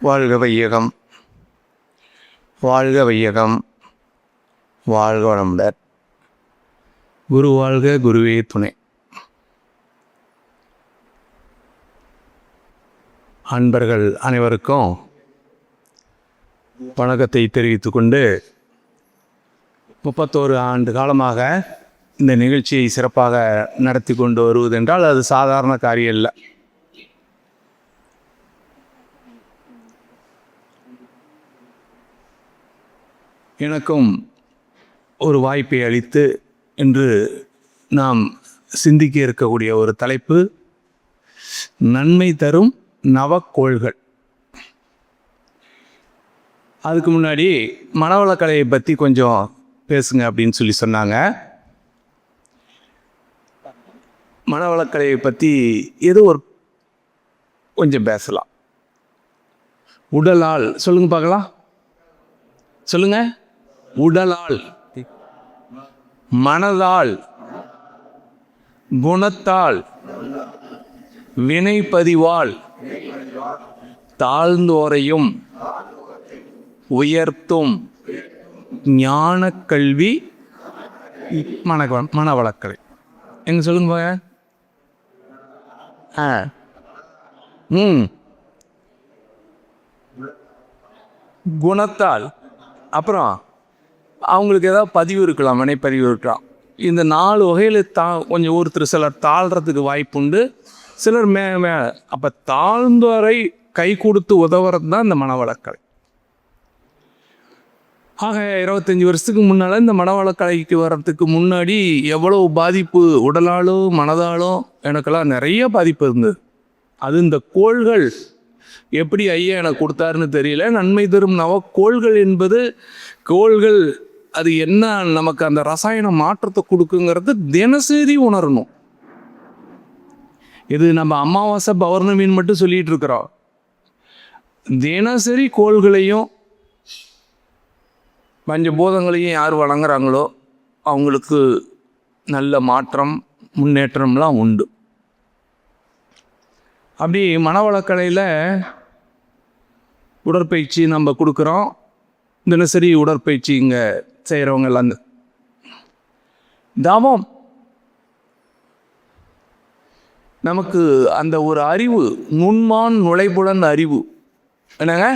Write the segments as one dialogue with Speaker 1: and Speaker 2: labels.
Speaker 1: வாழ்க வையகம், வாழ்க வையகம், வாழ்க வளமுடன். குரு வாழ்க, குருவே துணை. அன்பர்கள் அனைவருக்கும் வணக்கத்தை தெரிவித்துக் கொண்டு 31 ஆண்டு காலமாக இந்த நிகழ்ச்சியை சிறப்பாக நடத்தி கொண்டு வருவதென்றால் அது சாதாரண காரியம் இல்லை. எனக்கும் ஒரு வாய்ப்பை அளித்து இன்று நாம் சிந்திக்க இருக்கக்கூடிய ஒரு தலைப்பு நன்மை தரும் நவக்கோள்கள். அதுக்கு முன்னாடி மனவளக்கலையை பற்றி கொஞ்சம் பேசுங்க அப்படின்னு சொல்லி சொன்னாங்க. மனவளக்கலையை பற்றி ஏதோ ஒரு கொஞ்சம் பேசலாம். உடலால் சொல்லுங்க பார்க்கலாம், சொல்லுங்க. உடலால், மனதால், குணத்தால், வினைப்பதிவால் தாழ்ந்தோரையும் உயர்த்தும் ஞான கல்வி மனவளக்கலை. எங்க சொல்லுங்க. குணத்தால், அப்புறம் அவங்களுக்கு ஏதாவது பதிவு இருக்கலாம், வினைப்பதிவு இருக்கலாம். இந்த 4 வகையில் கொஞ்சம் ஒருத்தர் சிலர் தாழ்றதுக்கு வாய்ப்புண்டு, சிலர் அப்போ தாழ்ந்தோரை கை கொடுத்து உதவுறது தான் இந்த மனவளக்கலை. ஆக 25 வருஷத்துக்கு முன்னால் இந்த மனவளக்கலைக்கு வர்றதுக்கு முன்னாடி எவ்வளோ பாதிப்பு உடலாலும் மனதாலும் எனக்கெல்லாம் நிறைய பாதிப்பு இருந்தது. அது இந்த கோள்கள் எப்படி ஐயா எனக்கு கொடுத்தாருன்னு தெரியல. நன்மை தரும் நவக்கோள்கள் என்பது கோள்கள் அது என்ன நமக்கு அந்த ரசாயன மாற்றத்தை கொடுக்குங்கிறது தினசரி உணரணும். இது நம்ம அமாவாசை பௌர்ணமின்னு மட்டும் சொல்லிட்டு இருக்கிறோம். தினசரி கோள்களையும் பஞ்சபூதங்களையும் யார் வழங்குறாங்களோ அவங்களுக்கு நல்ல மாற்றம் முன்னேற்றம்லாம் உண்டு. அப்படி மனவளக்கலையில் உடற்பயிற்சி நம்ம கொடுக்குறோம். தினசரி உடற்பயிற்சி இங்கே செய்கிறவங்க எல்லாம் தவம். நமக்கு அந்த ஒரு அறிவு, நுண்மான் நுழைபுலன் அறிவு. என்னங்க?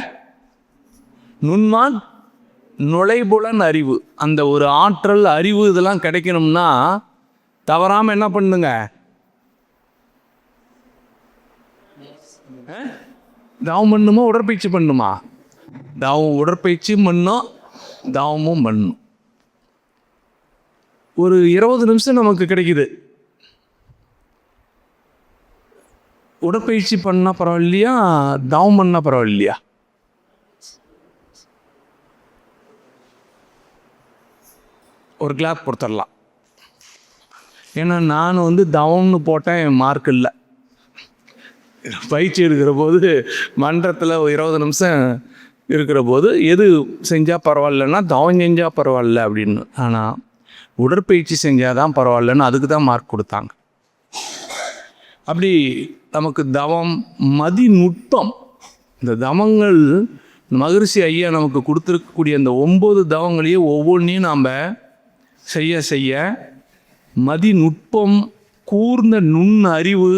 Speaker 1: நுண்மான் நுழைபுலன் அறிவு, அந்த ஒரு ஆற்றல் அறிவு இதெல்லாம் கிடைக்கணும்னா தவறாமல் என்ன பண்ணுங்க, தவம் பண்ணுமா உடற்பயிற்சி பண்ணுமா? உடற்பயிற்சியும் பண்ணும், தவமும் பண்ணும். ஒரு 20 நிமிஷம் நமக்கு கிடைக்குது. உடற்பயிற்சி பண்ணால் பரவாயில்லையா, தவம் பண்ணால் பரவாயில்லையா? ஒரு கிளாப் கொடுத்துடலாம். ஏன்னா நான் தவம்னு போட்டேன், என் மார்க் இல்லை. பயிற்சி எடுக்கிற போது மன்றத்தில் 20 நிமிஷம் இருக்கிற போது எது செஞ்சால் பரவாயில்லன்னா தவம் செஞ்சால் பரவாயில்ல அப்படின்னு. ஆனால் உடற்பயிற்சி செஞ்சால் தான் பரவாயில்லன்னு அதுக்கு தான் மார்க் கொடுத்தாங்க. அப்படி நமக்கு தவம், மதி நுட்பம், இந்த தவங்கள் மகரிஷி ஐயா நமக்கு கொடுத்துருக்கக்கூடிய அந்த 9 தவங்களையும் ஒவ்வொன்றையும் நாம் செய்ய செய்ய மதி நுட்பம், கூர்ந்த நுண் அறிவு,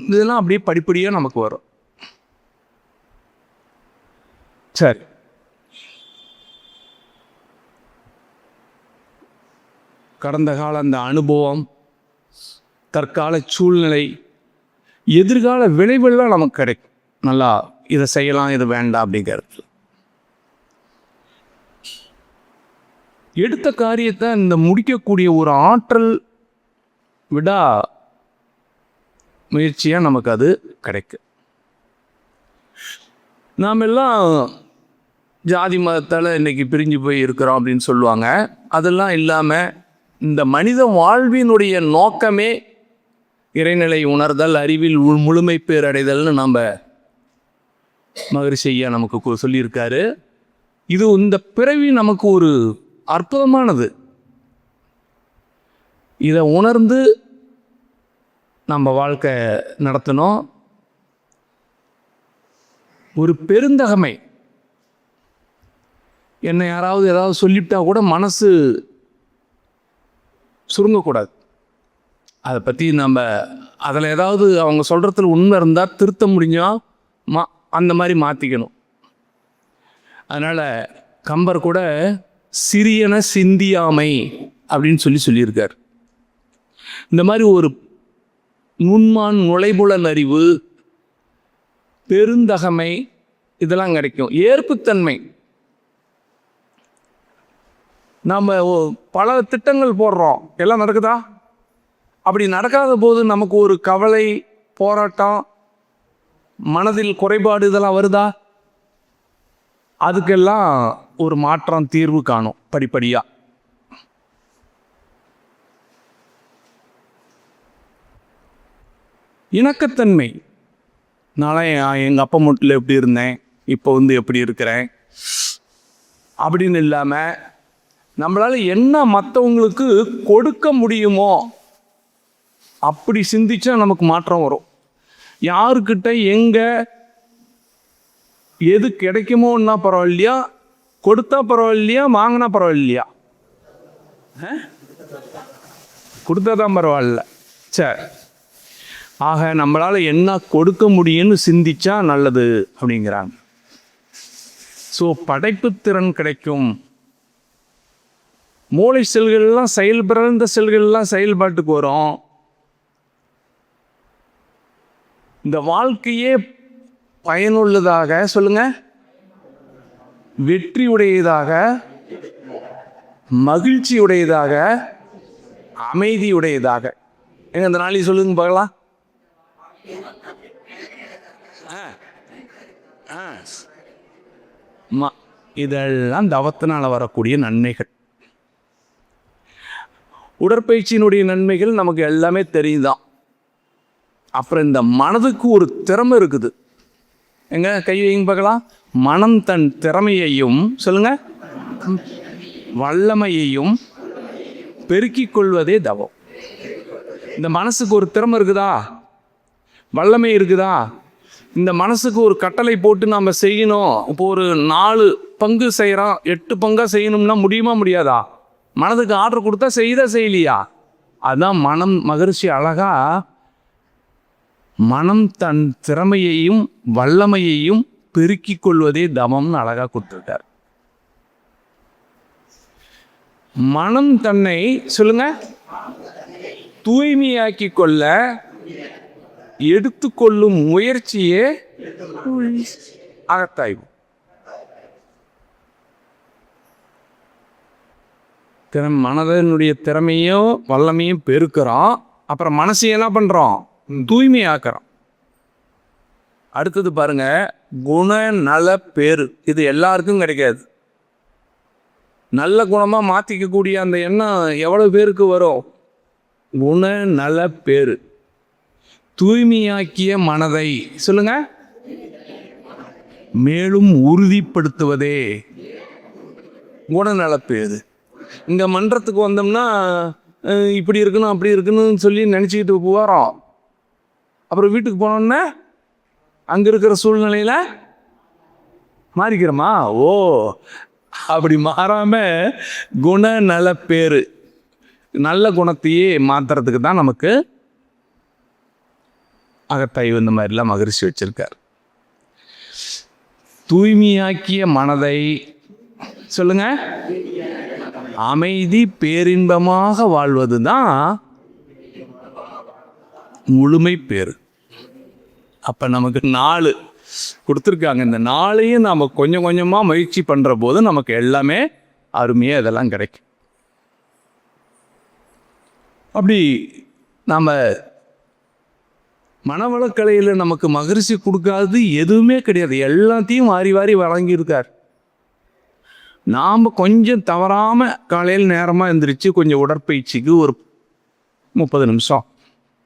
Speaker 1: இதெல்லாம் அப்படியே படிப்படியாக நமக்கு வரும். சரி, கடந்த கால அந்த அனுபவம், தற்கால சூழ்நிலை, எதிர்கால விளைவுலாம் நமக்கு கிடைக்கும். நல்லா இதை செய்யலாம், இது வேண்டாம் அப்படிங்கிறது. எடுத்த காரியத்தை இந்த முடிக்கக்கூடிய ஒரு ஆற்றல் விடா முயற்சியாக நமக்கு அது கிடைக்கும். நாம் எல்லாம் ஜாதி மதத்தால் இன்றைக்கி பிரிஞ்சு போய் இருக்கிறோம் அப்படின்னு சொல்லுவாங்க. அதெல்லாம் இல்லாமல் இந்த மனித வாழ்வினுடைய நோக்கமே இறைநிலை உணர்தல், அறிவில் முழுமை பேரடைதல்னு நம்ம மகரிஷி ஐயா நமக்கு சொல்லியிருக்காரு. இது இந்த பிறவி நமக்கு ஒரு அற்புதமானது. இதை உணர்ந்து நம்ம வாழ்க்கை நடத்தணும். ஒரு பெருந்தகமை. என்னை யாராவது ஏதாவது சொல்லிவிட்டா கூட மனசு சுருங்கக்கூடாது. அதை பற்றி நம்ம அதில் ஏதாவது அவங்க சொல்கிறதுல உண்மை இருந்தால் திருத்த முடிஞ்சால் அந்த மாதிரி மாற்றிக்கணும். அதனால் கம்பர் கூட சிறியன சிந்தியாமை அப்படின்னு சொல்லியிருக்கார். இந்த மாதிரி ஒரு நுண்மான் நுழைபுலன் அறிவு, பெருந்தகமை இதெல்லாம் கிடைக்கும். ஏற்புத்தன்மை. நாம் பல திட்டங்கள் போடுறோம், எல்லாம் நடக்குதா? அப்படி நடக்காத போது நமக்கு ஒரு கவலை, போராட்டம், மனதில் குறைபாடு இதெல்லாம் வருதா? அதுக்கெல்லாம் ஒரு மாற்றம், தீர்வு காணும் படிப்படியாக. இணக்கத்தன்மை. நானே எங்கள் அப்பா வீட்டில் எப்படி இருந்தேன், இப்போ எப்படி இருக்கிறேன் அப்படின்னு இல்லாமல் நம்மளால் என்ன மற்றவங்களுக்கு கொடுக்க முடியுமோ அப்படி சிந்திச்சா நமக்கு மாற்றம் வரும். யாருக்கிட்ட எங்கே எது கிடைக்குமோன்னா பரவாயில்லையா, கொடுத்தா பரவாயில்லையா, வாங்கினா பரவாயில்லையா? கொடுத்தா தான் பரவாயில்ல. சரி, ஆக நம்மளால் என்ன கொடுக்க முடியும்னு சிந்திச்சா நல்லது அப்படிங்கிறாங்க. ஸோ படைப்புத்திறன் கிடைக்கும். மூளை செல்கள்லாம் செயல்பிறந்த செல்கள்லாம் செயல்பாட்டுக்கு வரும். இந்த வாழ்க்கையே பயனுள்ளதாக சொல்லுங்க, வெற்றியுடையதாக, மகிழ்ச்சியுடையதாக, அமைதியுடையதாக. எங்க இந்த நாளைக்கு சொல்லுங்க பார்க்கலாம். இதெல்லாம் தவத்தினால் வரக்கூடிய நன்மைகள். உடற்பயிற்சியினுடைய நன்மைகள் நமக்கு எல்லாமே தெரியுதான். அப்புறம் இந்த மனதுக்கு ஒரு திறமை இருக்குது. எங்க கை வைங்க பார்க்கலாம். மனம் தன் திறமையையும் சொல்லுங்க வல்லமையையும் பெருக்கிக் கொள்வதே தவம். இந்த மனசுக்கு ஒரு திறமை இருக்குதா, வல்லமை இருக்குதா? இந்த மனசுக்கு ஒரு கட்டளை போட்டு நாம் செய்யணும். இப்போ ஒரு 4 பங்கு செய்கிறோம், 8 பங்காக செய்யணும்னா முடியுமா முடியாதா? மனதுக்கு ஆர்டர் கொடுத்தா செய்யலையா? அதுதான் மனம். மகரிஷி அழகா மனம் தன் திறமையையும் வல்லமையையும் பெருக்கிக் கொள்வதே தவம்னு அழகா கொடுத்துருக்கார். மனம் தன்னை சொல்லுங்க தூய்மையாக்கி கொள்ள எடுத்துக்கொள்ளும் முயற்சியே அகத்தாய்வு. மனதனுடைய திறமையும் வல்லமையும் பெருக்கிறோம். அப்புறம் மனசை என்ன பண்றோம்? தூய்மையாக்குறோம். அடுத்தது பாருங்க, குண நல பேரு. இது எல்லாருக்கும் கிடைக்காது. நல்ல குணமா மாத்திக்கக்கூடிய அந்த எண்ணம் எவ்வளவு பேருக்கு வரும்? குண நல பேரு. தூய்மையாக்கிய மனதை சொல்லுங்க மேலும் உறுதிப்படுத்துவதே குணநலப்பேரு. இங்க மன்றத்துக்கு வந்தோம்னா இப்படி இருக்கணும் அப்படி இருக்கணும்னு சொல்லி நினைச்சுக்கிட்டு போறோம். அப்புறம் வீட்டுக்கு போனோம்னா அங்க இருக்கிற சூழ்நிலையில மாறிக்கிறோமா? ஓ, அப்படி மாறாம குணநலப்பேரு, நல்ல குணத்தையே மாத்துறதுக்கு தான் நமக்கு அகத்தாய்வு இந்த மாதிரிலாம் மகிழ்ச்சி வச்சிருக்கார். தூய்மையாக்கிய மனதை சொல்லுங்க அமைதி பேரின்பமாக வாழ்வது தான் முழுமை பேரு. அப்ப நமக்கு 4 கொடுத்துருக்காங்க. இந்த 4ஐயும் நாம கொஞ்சம் கொஞ்சமா முயற்சி பண்ற போது நமக்கு எல்லாமே அருமையா இதெல்லாம் கிடைக்கும். அப்படி நாம மனவளக்கலையில் நமக்கு மகிழ்ச்சி கொடுக்காது எதுவுமே கிடையாது. எல்லாத்தையும் வாரி வாரி வழங்கியிருக்கார். நாம் கொஞ்சம் தவறாமல் காலையில் நேரமாக எழுந்திரிச்சு கொஞ்சம் உடற்பயிற்சிக்கு ஒரு 30 நிமிஷம்,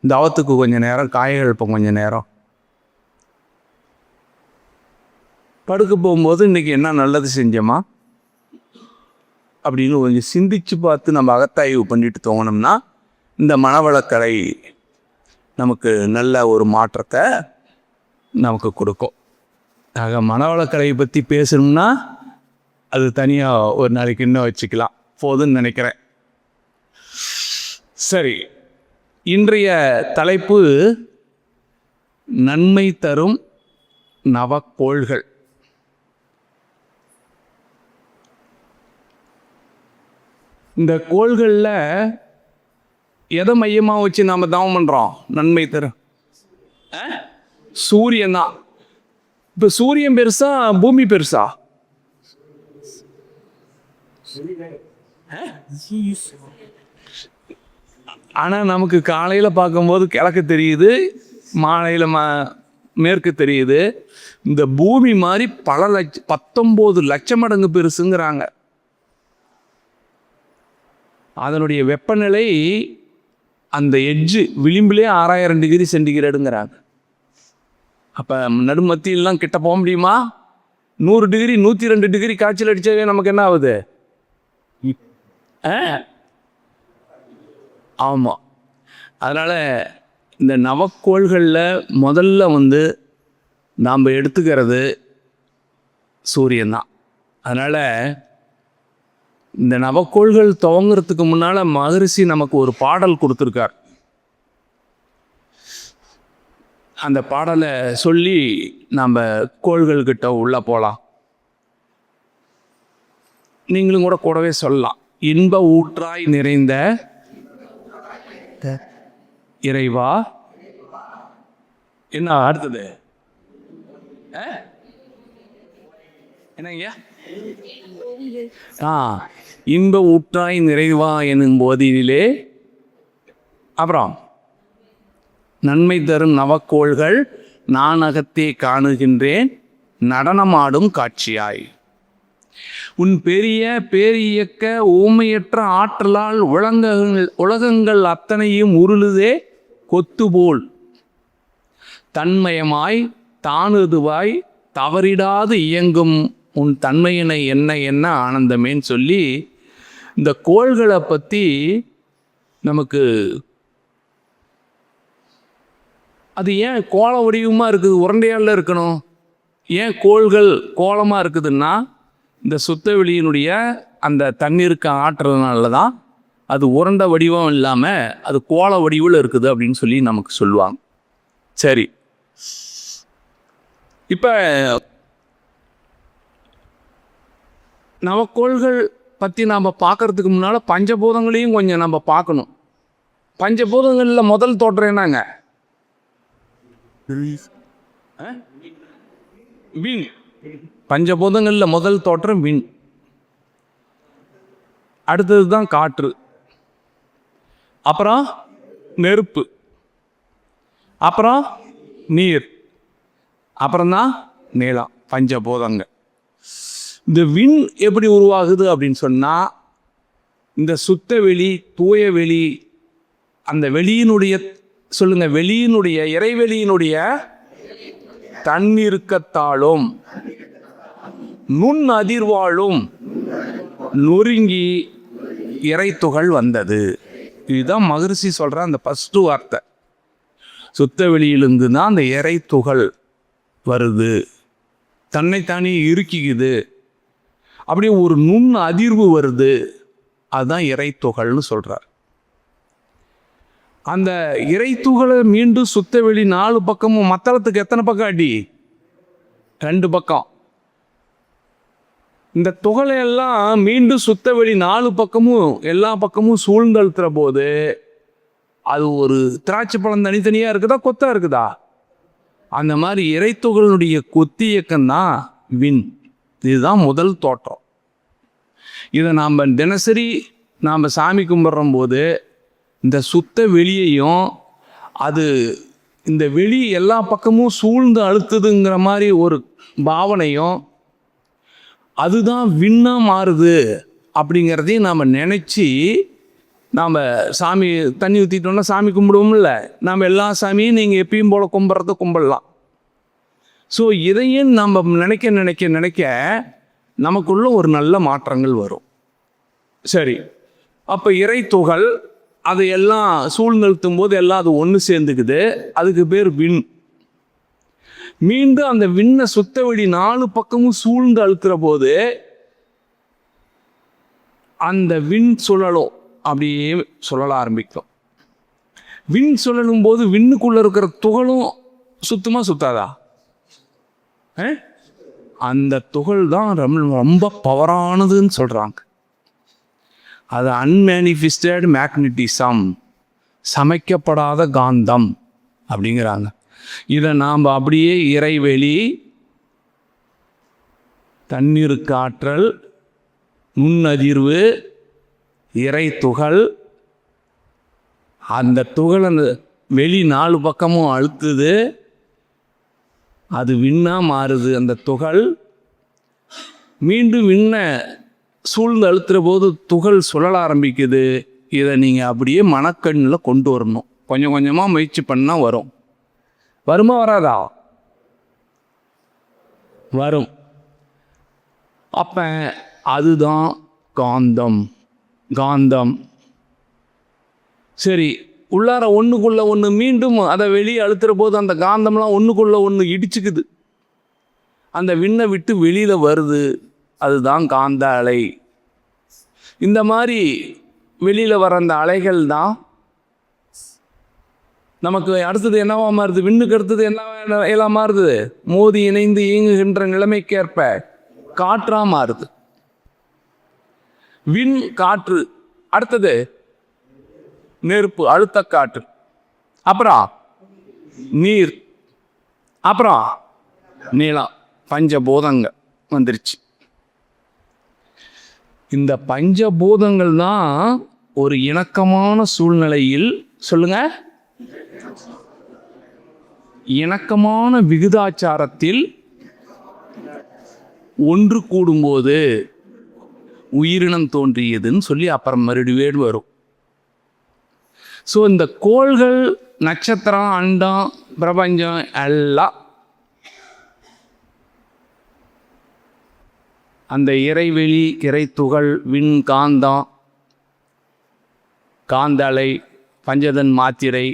Speaker 1: தவத்துக்கு கொஞ்சம் நேரம், காய்கழுப்பம் கொஞ்சம் நேரம், படுக்க போகும்போது இன்றைக்கி என்ன நல்லது செஞ்சோமா அப்படின்னு கொஞ்சம் சிந்திச்சு பார்த்து நம்ம அகத்தாய்வு பண்ணிட்டு தோணும்னா இந்த மனவளக்கலை நமக்கு நல்ல ஒரு மாற்றத்தை நமக்கு கொடுக்கும். ஆக மனவளக்கலையை பற்றி பேசணும்னா அது தனியாக ஒரு நாளைக்கு இன்னும் வச்சுக்கலாம், போதுன்னு நினைக்கிறேன். சரி, இன்றைய தலைப்பு நன்மை தரும் நவக்கோள்கள். இந்த கோள்களில் எதை மையமாக வச்சு நாம் தவம் பண்ணுறோம்? நன்மை தரும் சூரியன் தான். இப்போ சூரியன் பெருசா பூமி பெருசா? ஆனால் நமக்கு காலையில் பார்க்கும்போது கிழக்கு தெரியுது, மாலையில் மேற்கு தெரியுது. இந்த பூமி மாதிரி பல 19 லட்சம் மடங்கு பெருசுங்கிறாங்க. அதனுடைய வெப்பநிலை அந்த எட்ஜு விளிம்பிலே 6000 டிகிரி சென்டிகிரேடுங்கிறாங்க. அப்போ நடுமத்தியெல்லாம் கிட்ட போக முடியுமா? 100 டிகிரி 102 டிகிரி காய்ச்சல் அடித்தாவே நமக்கு என்ன ஆகுது? ஆமாம். அதனால் இந்த நவக்கோள்களில் முதல்ல நாம் எடுத்துக்கிறது சூரியன்தான். அதனால் இந்த நவக்கோள்கள் துவங்கிறதுக்கு முன்னால் மகரிஷி நமக்கு ஒரு பாடல் கொடுத்துருக்கார். அந்த பாடலை சொல்லி நம்ம கோள்கள்கிட்ட உள்ளே போகலாம். நீங்களும் கூடவே சொல்லலாம். இன்ப ஊற்றாய் நிறைந்த இறைவா. என்ன அடுத்தது? என்னங்க? இன்ப ஊற்றாய் நிறைவா எனும் போதிலே, அப்புறம் நன்மை தரும் நவக்கோள்கள் நான் அகத்தே காணுகின்றேன் நடனமாடும் காட்சியாய். உன் பெரிய பேரியக்க ஊமையற்ற ஆற்றலால் உலகங்கள் அத்தனையும் உருளுதே கொத்துபோல் தன்மயமாய் தானுதுவாய் தவறிடாது இயங்கும் உன் தன்மையினை என்ன ஆனந்தமேன்னு சொல்லி இந்த கோள்களை பற்றி நமக்கு, அது ஏன் கோள வடிவமாக இருக்குது, உருண்டையால் இருக்கணும்? ஏன் கோள்கள் கோலமாக இருக்குதுன்னா, இந்த சுத்தவெளியினுடைய அந்த தண்ணீருக்கு ஆற்றுறதுனால தான் அது உருண்டை வடிவம் இல்லாமல் அது கோள வடிவில் இருக்குது அப்படின்னு சொல்லி நமக்கு சொல்லுவாங்க. சரி, இப்போ நவக்கோள்கள் பற்றி நாம் பார்க்கறதுக்கு முன்னால் பஞ்சபூதங்களையும் கொஞ்சம் நம்ம பார்க்கணும். பஞ்சபூதங்களில் முதல் தோற்றம் என்னங்க? விண். பஞ்சபூதங்களில் முதல் தோற்றம் விண். அடுத்தது தான் காற்று, அப்புறம் நெருப்பு, அப்புறம் நீர், அப்புறம்தான் நிலம். பஞ்சபூதங்கள். இந்த விண் எப்படி உருவாகுது அப்படின்னு சொன்னால், இந்த சுத்த வெளி தூய வெளி, அந்த வெளியினுடைய வெளியினுடைய இறைவெளியினுடைய தன்னிருக்கத்தாலும் நுண் அதிர்வாலும் நொறுங்கி இறைத்துகள் வந்தது. இதுதான் மகரிஷி சொல்கிற அந்த ஃபஸ்ட்டு வார்த்தை. சுத்த வெளியிலிருந்து தான் அந்த இறைத்துகள் வருது, தன்னைத்தானே இறுக்கிக்குது, அப்படியே ஒரு நுண் அதிர்வு வருது. அதுதான் இறைத்துகள்னு சொல்கிறார். அந்த இறைத்துகளை மீண்டும் சுத்தவெளி 4 பக்கமும், மத்தளத்துக்கு எத்தனை பக்கம் அடி? 2 பக்கம். இந்த துகளையெல்லாம் மீண்டும் சுத்தவெளி 4 பக்கமும் எல்லா பக்கமும் சூழ்ந்தழுத்துற போது அது ஒரு திராட்சை பழம் தனித்தனியாக இருக்குதா, கொத்தா இருக்குதா? அந்த மாதிரி இறைத்துகளுடைய கொத்தி இயக்கம்தான் விண். இதுதான் முதல் தோற்றம். இதை நாம் தினசரி நாம் சாமி கும்பிட்ற போது இந்த சுத்த வெளியையும், அது இந்த வெளி எல்லா பக்கமும் சூழ்ந்து அழுத்துதுங்கிற மாதிரி ஒரு பாவனையும், அதுதான் விண்ணாக மாறுது அப்படிங்கிறதையும் நாம் நினச்சி நாம் சாமி தண்ணி ஊற்றிட்டோம்னா சாமி கும்பிடுவோம்ல. நாம் எல்லா சாமியும் நீங்கள் எப்பயும் போல் கும்பிடலாம். ஸோ இதையும் நம்ம நினைக்க நமக்குள்ள ஒரு நல்ல மாற்றங்கள் வரும். சரி, அப்போ இறைத்துகள் அதையெல்லாம் சூழ்நிறுத்தும் போது எல்லாம் அது ஒன்று சேர்ந்துக்குது. அதுக்கு பேர் விண். மீண்டும் அந்த விண்ணை சுத்த வெளி 4 பக்கமும் சூழ்ந்து அழுத்துற போது அந்த விண் சுழலும், அப்படியே சுழல ஆரம்பிக்கும். விண் சுழலும் போது விண்ணுக்குள்ள இருக்கிற துகளும் சுத்தமா சுத்தாதா? அந்த துகள் தான் ரொம்ப பவரானதுன்னு சொல்றாங்க. அது அன்மேனிஃபெஸ்டட் மேக்னட்டிசம், சமைக்கப்படாத காந்தம் அப்படிங்கிறாங்க. இதை நாம் அப்படியே இறைவெளி, தண்ணீருக்கு ஆற்றல், நுண்ணதிர்வு, இறை துகள், அந்த துகள் அந்த வெளி 4 பக்கமும் அழுத்துது, அது விண்ணா மாறுது. அந்த துகள் மீண்டும் விண்ணை சூழ்ந்து அழுத்துற போது துகள் சுழல ஆரம்பிக்குது. இதை நீங்கள் அப்படியே மனக்கண்ணில் கொண்டு வரணும். கொஞ்சம் கொஞ்சமாக முயற்சி பண்ணால் வரும். வருமா வராதா? வரும். அப்போ அதுதான் காந்தம். காந்தம் சரி, உள்ளார ஒன்றுக்குள்ள ஒன்று மீண்டும் அதை வெளியே அழுத்துற போது அந்த காந்தம்லாம் ஒன்றுக்குள்ள ஒன்று இடிச்சுக்குது, அந்த விண்ணை விட்டு வெளியில் வருது. அதுதான் காந்த அலை. இந்த மாதிரி வெளியில் வர அந்த அலைகள் தான் நமக்கு அடுத்தது என்னவா மாறுது? விண்ணுக்கு அடுத்தது என்ன எல்லாம் மாறுது? மோதி இணைந்து இயங்குகின்ற நிலைமைக்கேற்ப காற்றா மாறுது. விண் காற்று, அடுத்தது நெருப்பு அழுத்த காற்று, அப்புறம் நீர், அப்புறம் நிலம். பஞ்சபூதங்கள் வந்துருச்சு. இந்த பஞ்சபூதங்கள் தான் ஒரு இணக்கமான சூழ்நிலையில், சொல்லுங்க, இணக்கமான விகிதாச்சாரத்தில் ஒன்று கூடும்போது உயிரினம் தோன்றியதுன்னு சொல்லி அப்புறம் மறுபடியும் வரும். ஸோ இந்த கோள்கள், நட்சத்திரம், அண்டம், பிரபஞ்சம் எல்லாம் அந்த இறைவெளி, இறைத்துகள், விண், காந்தம், காந்தலை, பஞ்சதன் மாத்திரை,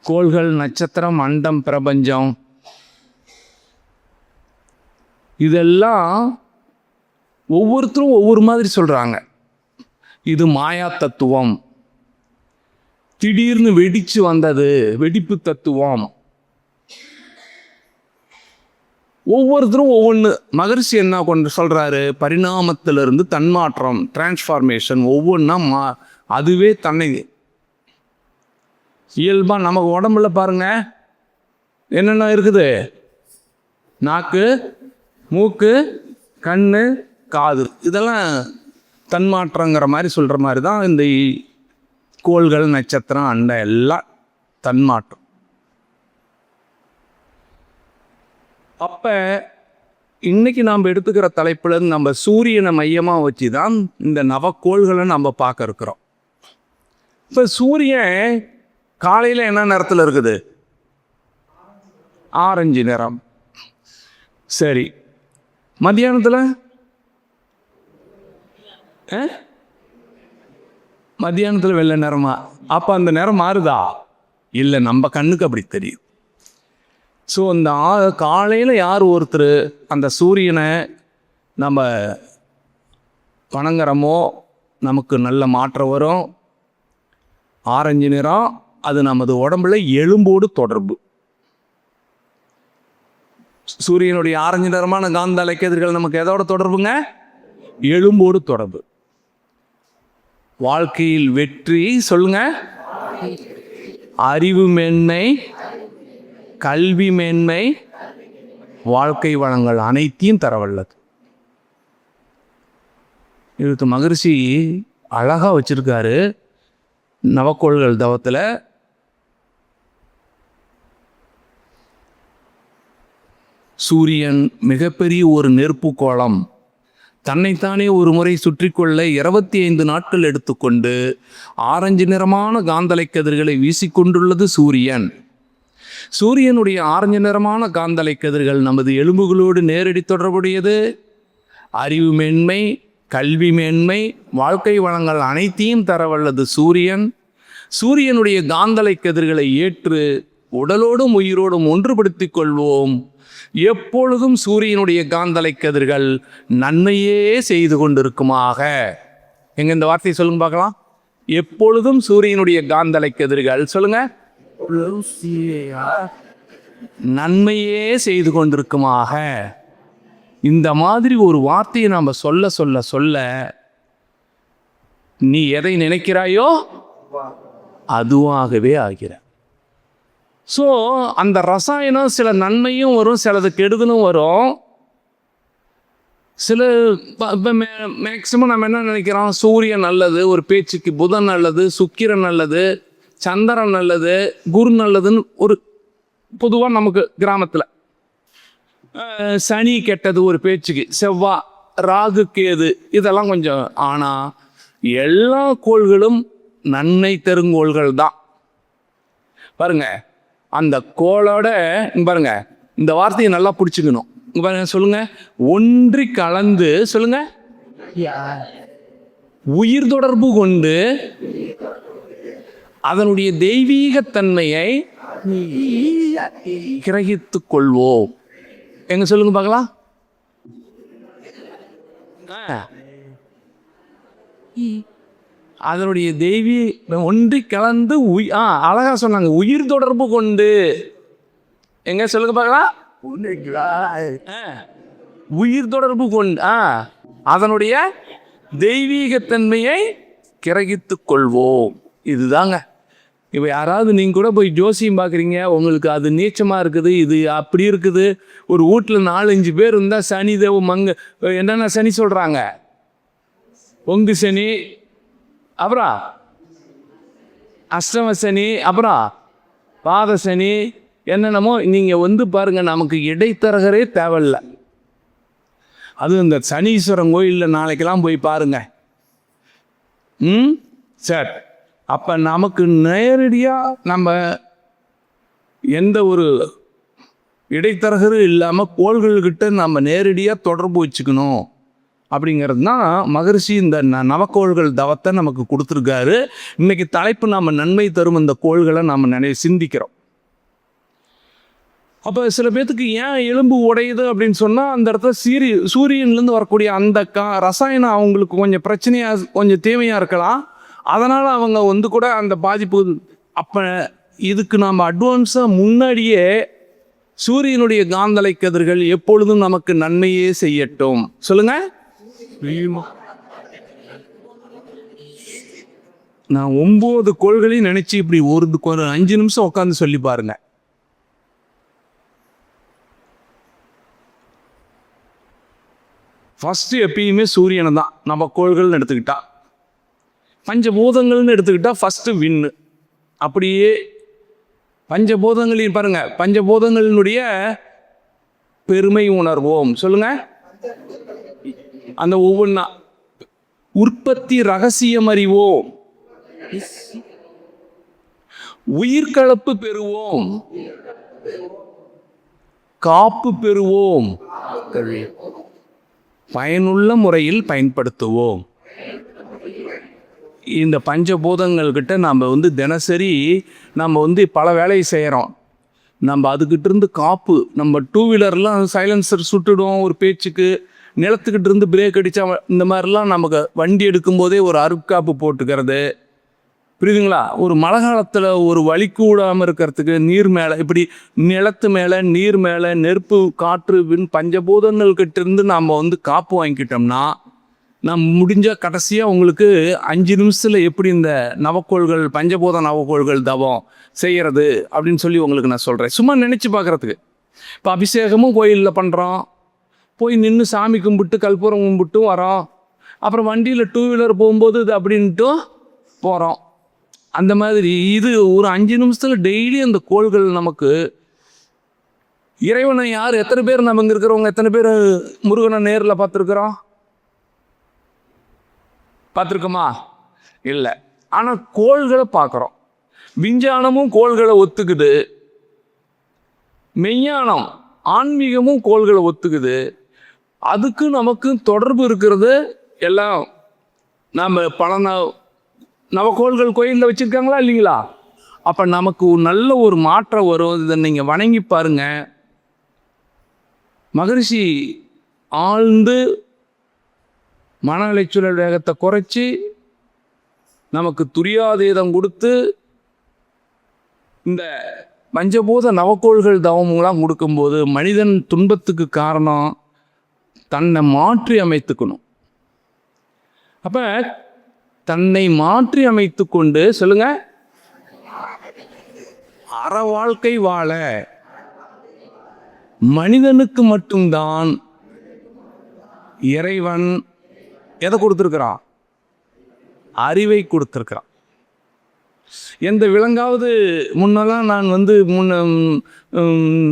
Speaker 1: கோள்கள், நட்சத்திரம், அண்டம், பிரபஞ்சம், இதெல்லாம் ஒவ்வொருத்தரும் ஒவ்வொரு மாதிரி சொல்கிறாங்க. இது மாயா தத்துவம், திடீர்னு வெடிச்சு வந்தது வெடிப்பு தத்துவம். ஒவ்வொருத்தரும் ஒவ்வொன்று. மகரிஷி என்ன கொண்டு சொல்கிறாரு? பரிணாமத்திலிருந்து தன்மாற்றம், டிரான்ஸ்ஃபார்மேஷன். ஒவ்வொன்றா அதுவே தன்னை இயல்பாக நமக்கு உடம்புல பாருங்க என்னென்ன இருக்குது? நாக்கு, மூக்கு, கண், காது, இதெல்லாம் தன்மாற்றங்கிற மாதிரி சொல்கிற மாதிரி தான் இந்த கோள்கள், நட்சத்திரம், அண்டம் எல்லாம் தன்மாற்றம். அப்போ இன்னைக்கு நாம் எடுத்துக்கிற தலைப்புல நம்ம சூரியனை மையமாக வச்சு தான் இந்த நவக்கோள்களை நம்ம பார்க்க இருக்கிறோம். இப்போ சூரியன் காலையில் என்ன நிறத்தில் இருக்குது? ஆரஞ்சு நிறம். சரி, மத்தியானத்தில்? மத்தியானத்தில் வெள்ளை நிறமா? அப்போ அந்த நிறம் மாறுதா? இல்லை, நம்ம கண்ணுக்கு அப்படி தெரியும். ஸோ அந்த காலையில் யார் ஒருத்தர் அந்த சூரியனை நம்ம வணங்குறோமோ நமக்கு நல்ல மாற்றம் வரும். ஆரஞ்சு நிறம், அது நமது உடம்புல எலும்போடு தொடர்பு. சூரியனுடைய ஆரஞ்சு நிறமான காந்த அலைக்கதிர்கள் நமக்கு எதோட தொடர்புங்க? எலும்போடு தொடர்பு. வாழ்க்கையில் வெற்றி, சொல்லுங்க, அறிவு மேன்மை, கல்வி மேன்மை, வாழ்க்கை வளங்கள் அனைத்தையும் தரவல்லது. இதுக்கு மகரிஷி அழகா வச்சிருக்காரு நவக்கோள்கள் தவத்தில். சூரியன் மிகப்பெரிய ஒரு நெருப்பு கோளம். தன்னைத்தானே ஒரு முறை சுற்றி கொள்ள 25 நாட்கள் எடுத்துக்கொண்டு ஆரஞ்சு நிறமான காந்தலை கதிர்களை வீசிக்கொண்டுள்ளது சூரியன். சூரியனுடைய ஆரஞ்சு நிறமான காந்தலை கதிர்கள் நமது எலும்புகளோடு நேரடி தொடர்புடையது. அறிவு மேன்மை, கல்வி மேன்மை, வாழ்க்கை வளங்கள் அனைத்தையும் தரவல்லது சூரியன். சூரியனுடைய காந்தலை கதிர்களை ஏற்று உடலோடும் உயிரோடும் ஒன்றுபடுத்திக் கொள்வோம். எப்பொழுதும் சூரியனுடைய காந்தலை கதிர்கள் நன்மையே செய்து கொண்டிருக்குமாக. எங்க இந்த வார்த்தையை சொல்லுங்க பார்க்கலாம். எப்பொழுதும் சூரியனுடைய காந்தலை கதிர்கள் சொல்லுங்க நன்மையே செய்து கொண்டிருக்குமாக. இந்த மாதிரி ஒரு வார்த்தையை நாம் சொல்ல சொல்ல சொல்ல நீ எதை நினைக்கிறாயோ அதுவாகவே ஆகிற. ஸோ அந்த ரசாயனம் சில நன்மையும் வரும், சிலது கெடுதலும் வரும். சில மேக்சிமம் நம்ம என்ன நினைக்கிறோம், சூரியன் நல்லது, ஒரு பேச்சுக்கு புதன் நல்லது, சுக்கிரன் நல்லது, சந்திரன் நல்லது, குரு நல்லதுன்னு ஒரு பொதுவாக நமக்கு கிராமத்தில். சனி கெட்டது ஒரு பேச்சுக்கு, செவ்வாய், ராகு, கேது இதெல்லாம் கொஞ்சம். ஆனால் எல்லா கோள்களும் நன்மை தருங்கோள்கள் தான். பாருங்க அந்த கோளோட பாருங்க இந்த வார்த்தையை நல்லா பிடிச்சிக்கணும். பாருங்க சொல்லுங்க, ஒன்றி கலந்து சொல்லுங்க உயிர் தொடர்பு கொண்டு அதனுடைய தெய்வீகத்தன்மையை கிரகித்துக் கொள்வோம். எங்க சொல்லுங்க பார்க்கலாம். அதனுடைய தெய்வீ ஒன்றி கலந்து அழகா சொன்னாங்க, உயிர் தொடர்பு கொண்டு. எங்க சொல்லுங்க பார்க்கலாம். உயிர் தொடர்பு கொண்டு அதனுடைய தெய்வீகத்தன்மையை கிரகித்துக் கொள்வோம். இதுதாங்க. இப்போ யாராவது நீங்கள் கூட போய் ஜோசியம் பார்க்குறீங்க, உங்களுக்கு அது நீச்சமாக இருக்குது, இது அப்படி இருக்குது. ஒரு வீட்டில் 4-5 பேர் இருந்தால் சனி தேவ என்னென்ன சனி சொல்கிறாங்க, பொங்கு சனி, அப்புறம் அஷ்டம சனி, அப்புறம் பாத சனி, என்னென்னமோ. நீங்கள் பாருங்கள், நமக்கு இடைத்தரகரே தேவையில்லை. அது இந்த சனீஸ்வரன் கோயிலில் நாளைக்கெல்லாம் போய் பாருங்க. சரி, அப்போ நமக்கு நேரடியாக நம்ம எந்த ஒரு இடைத்தரகரும் இல்லாமல் கோள்கள்கிட்ட நம்ம நேரடியாக தொடர்பு வச்சுக்கணும். அப்படிங்கிறது தான் மகரிஷி இந்த நவக்கோள்கள் தவத்தை நமக்கு கொடுத்துருக்காரு. இன்னைக்கு தலைப்பு நம்ம நன்மை தரும் இந்த கோள்களை நம்ம சிந்திக்கிறோம். அப்போ சில பேர்த்துக்கு ஏன் எலும்பு உடையுது அப்படின்னு சொன்னால், அந்த இடத்துல சூரியன்லேருந்து வரக்கூடிய அந்த ரசாயனம் அவங்களுக்கு கொஞ்சம் பிரச்சனையாக, கொஞ்சம் தீமையாக இருக்கலாம். அதனால் அவங்க கூட அந்த பாதிப்பு. அப்போ இதுக்கு நாம் அட்வான்ஸாக முன்னாடியே சூரியனுடைய காந்தலை கதிர்கள் எப்பொழுதும் நமக்கு நன்மையே செய்யட்டும். சொல்லுங்க. நான் 9 கோள்களையும் நினைச்சு இப்படி ஒரு 5 நிமிஷம் உட்காந்து சொல்லி பாருங்க. ஃபர்ஸ்ட் எப்பயுமே சூரியனை தான் நம்ம கோள்கள்னு எடுத்துக்கிட்டா. பஞ்சபூதங்கள்னு எடுத்துக்கிட்டா ஃபர்ஸ்ட் விண்ணு. அப்படியே பஞ்சபூதங்களையும் பாருங்க, பஞ்சபூதங்களினுடைய பெருமை உணர்வோம். சொல்லுங்க. அந்த ஒவ்வொன்றா உற்பத்தி ரகசியம் அறிவோம், உயிர்கலப்பு பெறுவோம், காப்பு பெறுவோம், பயனுள்ள முறையில் பயன்படுத்துவோம். இந்த பஞ்சபூதங்கள்கிட்ட நம்ம தினசரி நம்ம பல வேலையை செய்கிறோம். நம்ம அதுக்கிட்ட இருந்து காப்பு, நம்ம 2 வீலர்லாம் சைலன்சர் சுட்டுடும் ஒரு பேச்சுக்கு, நிலத்துக்கிட்ட இருந்து பிரேக் அடித்தா இந்த மாதிரிலாம் நமக்கு வண்டி எடுக்கும்போதே ஒரு அருட்காப்பு போட்டுக்கிறது, புரியுதுங்களா? ஒரு மழை காலத்தில் ஒரு வழி கூடாமல் இருக்கிறதுக்கு நீர் மேலே, இப்படி நிலத்து மேலே, நீர் மேலே, நெருப்பு, காற்று, விண் பஞ்சபூதங்கள்கிட்ட இருந்து நாம் காப்பு வாங்கிக்கிட்டோம்னா, நான் முடிஞ்சால் கடைசியாக உங்களுக்கு 5 நிமிஷத்தில் எப்படி இந்த நவக்கோள்கள், பஞ்சபூத நவக்கோள்கள் தவம் செய்கிறது அப்படின்னு சொல்லி உங்களுக்கு நான் சொல்கிறேன், சும்மா நினச்சி பார்க்குறதுக்கு. இப்போ அபிஷேகமும் கோயிலில் பண்ணுறோம், போய் நின்று சாமி கும்பிட்டு கற்பூரம் கும்பிட்டும் வரோம். அப்புறம் வண்டியில் 2 வீலர் போகும்போது இது அப்படின்ட்டு போகிறோம். அந்த மாதிரி இது ஒரு 5 நிமிஷத்தில் டெய்லி அந்த கோள்கள் நமக்கு இறைவனை எத்தனை பேர் நம்ம இங்கே இருக்கிறவங்க எத்தனை பேர் முருகனை நேரில் பார்த்துருக்குறோம்? பார்த்துருக்கோமா? இல்லை. ஆனால் கோள்களை பார்க்குறோம். விஞ்ஞானமும் கோள்களை ஒத்துக்குது, மெய்ஞானம் ஆன்மீகமும் கோள்களை ஒத்துக்குது. அதுக்கு நமக்கு தொடர்பு இருக்கிறது எல்லாம். நம்ம பல நவக்கோள்கள் கோயிலில் வச்சுருக்காங்களா இல்லைங்களா? அப்போ நமக்கு நல்ல ஒரு மாற்றம் வரும். இதை நீங்கள் வணங்கி பாருங்க. மகரிஷி ஆழ்ந்து மன அலைச்சல் வேகத்தை குறைச்சி நமக்கு துரியாதீதம் கொடுத்து இந்த பஞ்சபூத நவக்கோள்கள் தவமெல்லாம் கொடுக்கும்போது மனிதன் துன்பத்துக்கு காரணம் தன்னை மாற்றி அமைத்துக்கணும். அப்ப தன்னை மாற்றி அமைத்து கொண்டு சொல்லுங்க, அற வாழ்க்கை வாழ மனிதனுக்கு மட்டும்தான் இறைவன் எதை கொடுத்திருக்கிறான்? அறிவை கொடுத்திருக்கிறான். எந்த விலங்காவது முன்னெல்லாம் நான்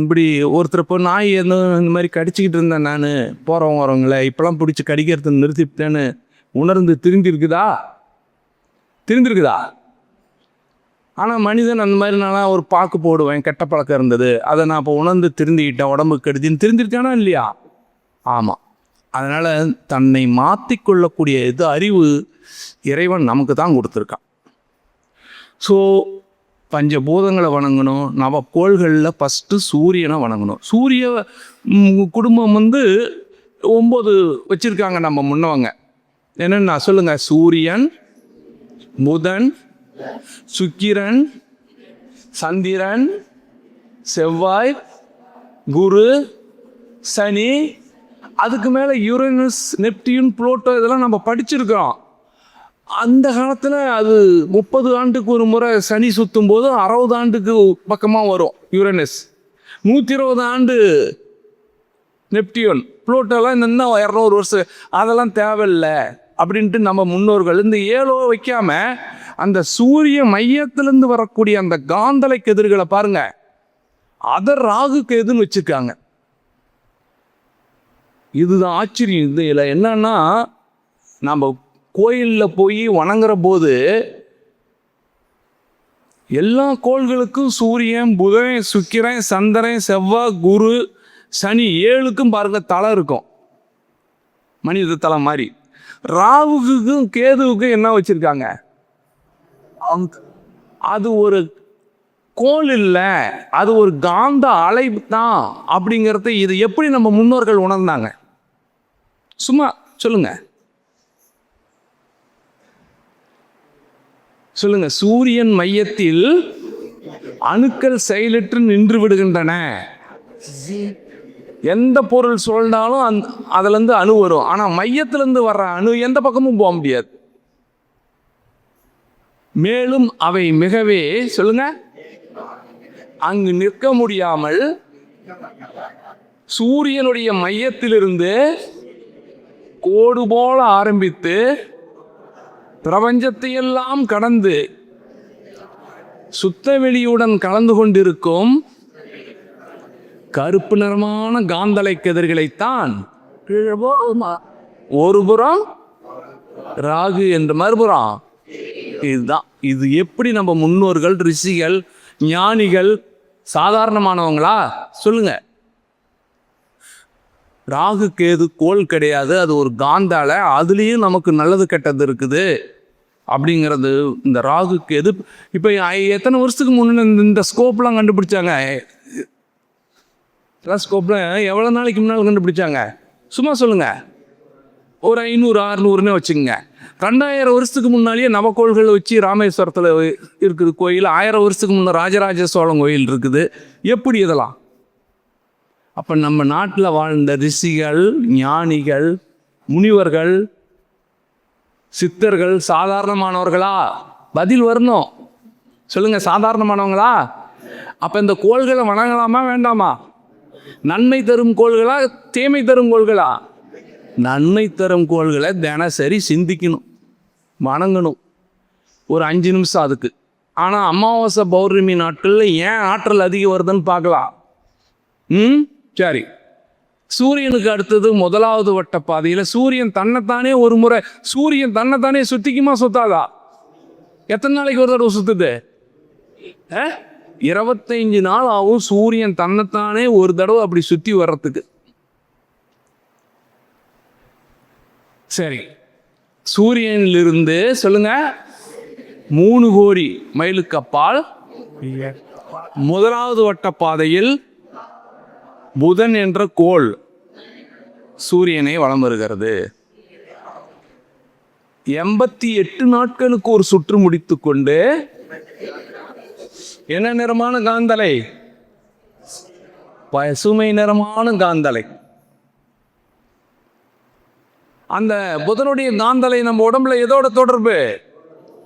Speaker 1: இப்படி ஒருத்தர் இப்போ நாய் இந்த மாதிரி கடிச்சிக்கிட்டு இருந்தேன், நான் போகிறவங்க வரவங்கள இப்போலாம் பிடிச்சி கடிக்கிறது நிறுத்திட்டேன்னு உணர்ந்து திருந்திருக்குதா? ஆனால் மனிதன் அந்த மாதிரி நான் ஒரு பாக்கு போடுவேன், கெட்ட பழக்கம் இருந்தது, அதை நான் இப்போ உணர்ந்து திருந்திக்கிட்டேன், உடம்புக்கு கெடுதின்னு திருந்திருக்கானா இல்லையா? ஆமாம். அதனால் தன்னை மாற்றிக்கொள்ளக்கூடிய இது அறிவு இறைவன் நமக்கு தான் கொடுத்துருக்கான். ஸோ பஞ்சபூதங்களை வணங்கணும். நவக்கோள்களில் ஃபஸ்ட்டு சூரியனை வணங்கணும். சூரிய குடும்பம் 9 வச்சுருக்காங்க நம்ம முன்னவங்க. என்னென்னா சொல்லுங்கள், சூரியன், புதன், சுக்கிரன், சந்திரன், செவ்வாய், குரு, சனி, அதுக்கு மேலே யுரேனஸ், நெப்டியூன், புளூட்டோ இதெல்லாம் நம்ம படிச்சிருக்கிறோம். அந்த காலத்தில் அது 30 ஆண்டுக்கு ஒரு முறை சனி சுற்றும் போது 60 ஆண்டுக்கு பக்கமாக வரும் யுரேனஸ். 120 ஆண்டு நெப்டியூன், புளூட்டோலாம் இன்னும் 200 வருஷம். அதெல்லாம் தேவையில்லை அப்படின்ட்டு நம்ம முன்னோர்கள் இந்த 7 வைக்காம அந்த சூரிய மையத்திலிருந்து வரக்கூடிய அந்த காந்தலை கதிர்களை பாருங்க, அதை ராகு கேதுன்னு வச்சிருக்காங்க. இதுதான் ஆச்சரியம். இதில் என்னன்னா, நம்ம கோயிலில் போய் வணங்குற போது எல்லா கோள்களுக்கும் சூரியன், புதன், சுக்கிரன், சந்திரன், செவ்வாய், குரு, சனி 7க்கும் பாருங்க தலை இருக்கும், மனித தலை மாதிரி. ராகுவுக்கும் கேதுவுக்கும் என்ன வச்சிருக்காங்க? அது ஒரு கோள் இல்லை, அது ஒரு காந்த அலை தான் அப்படிங்கிறது. இது எப்படி நம்ம முன்னோர்கள் உணர்ந்தாங்க? சும்மா சொல்லுங்க. சூரியன் மையத்தில் அணுக்கள் செயலற்று நின்று விடுகின்றன. எந்த பொருள் சொல்லினாலும் அதுலேருந்து அணு வரும். ஆனால் மையத்திலிருந்து வர்ற அணு எந்த பக்கமும் போக முடியாது. மேலும் அவை மிகவே சொல்லுங்க அங்கு நிற்க முடியாமல் சூரியனுடைய மையத்திலிருந்து கோடு போல ஆரம்பித்து பிரபஞ்சத்தையெல்லாம் கடந்து சுத்தவெளியுடன் கலந்து கொண்டிருக்கும் கருப்பு நிறமான காந்தலை கதிர்களைத்தான் ஒரு புறம் ராகு என்று மறுபுறம். இதுதான். இது எப்படி நம்ம முன்னோர்கள், ரிஷிகள், ஞானிகள் சாதாரணமானவங்களா? சொல்லுங்க. ராகு கேது கோள் கிடையாது, அது ஒரு காந்தால. அதுலேயும் நமக்கு நல்லது கெட்டது இருக்குது அப்படிங்கிறது. இந்த ராகு கேது இப்போ எத்தனை வருஷத்துக்கு முன்னே இந்த ஸ்கோப்லாம் கண்டுபிடிச்சாங்க? ஸ்கோப்ல எவ்வளோ நாளைக்கு முன்னால் கண்டுபிடிச்சாங்க? சும்மா சொல்லுங்க. ஒரு 500-600ன்னு வச்சுக்கோங்க. 2000 வருஷத்துக்கு முன்னாலேயே நவக்கோள்கள் வச்சு ராமேஸ்வரத்தில் இருக்குது கோயில். 1000 வருஷத்துக்கு முன்னே ராஜராஜ சோழன் கோயில் இருக்குது. எப்படி இதெல்லாம்? அப்போ நம்ம நாட்டில் வாழ்ந்த ரிஷிகள், ஞானிகள், முனிவர்கள், சித்தர்கள் சாதாரணமானவர்களா? பதில் வரணும். சொல்லுங்க, சாதாரணமானவங்களா? அப்போ இந்த கோள்களை வணங்கலாமா வேண்டாமா? நன்மை தரும் கோள்களா, தீமை தரும் கோள்களா? நன்மை தரும் கோள்களை தினசரி சிந்திக்கணும், வணங்கணும். ஒரு 5 நிமிஷம் அதுக்கு. ஆனால் அமாவாசை பௌர்ணமி நாட்களில் ஏன் ஆற்றல் அதிகம் வருதுன்னு பார்க்கலாம். சரி. சூரியனுக்கு அடுத்தது 1வது வட்ட பாதையில் சூரியன் தன்னைத்தானே ஒரு முறை சூரியன் தன்னைத்தானே சுத்திக்குமா சுத்தாதா? எத்தனை நாளைக்கு ஒரு தடவை சுத்துது? 25 நாள் ஆகும் சூரியன் தன்னைத்தானே ஒரு தடவை அப்படி சுத்தி வர்றதுக்கு. சரி, சூரியனிலிருந்து சொல்லுங்க 3 கோடி மைலுக்கு அப்பால் முதலாவது வட்ட பாதையில் புதன் என்ற கோள் சூரியனை வலம் வருகிறது. 88 நாட்களுக்கு ஒரு சுற்று முடித்து கொண்டு என்ன நிறமான காந்தலை? பசுமை நிறமான காந்தலை. அந்த புதனுடைய காந்தலை நம்ம உடம்புல எதோட தொடர்பு?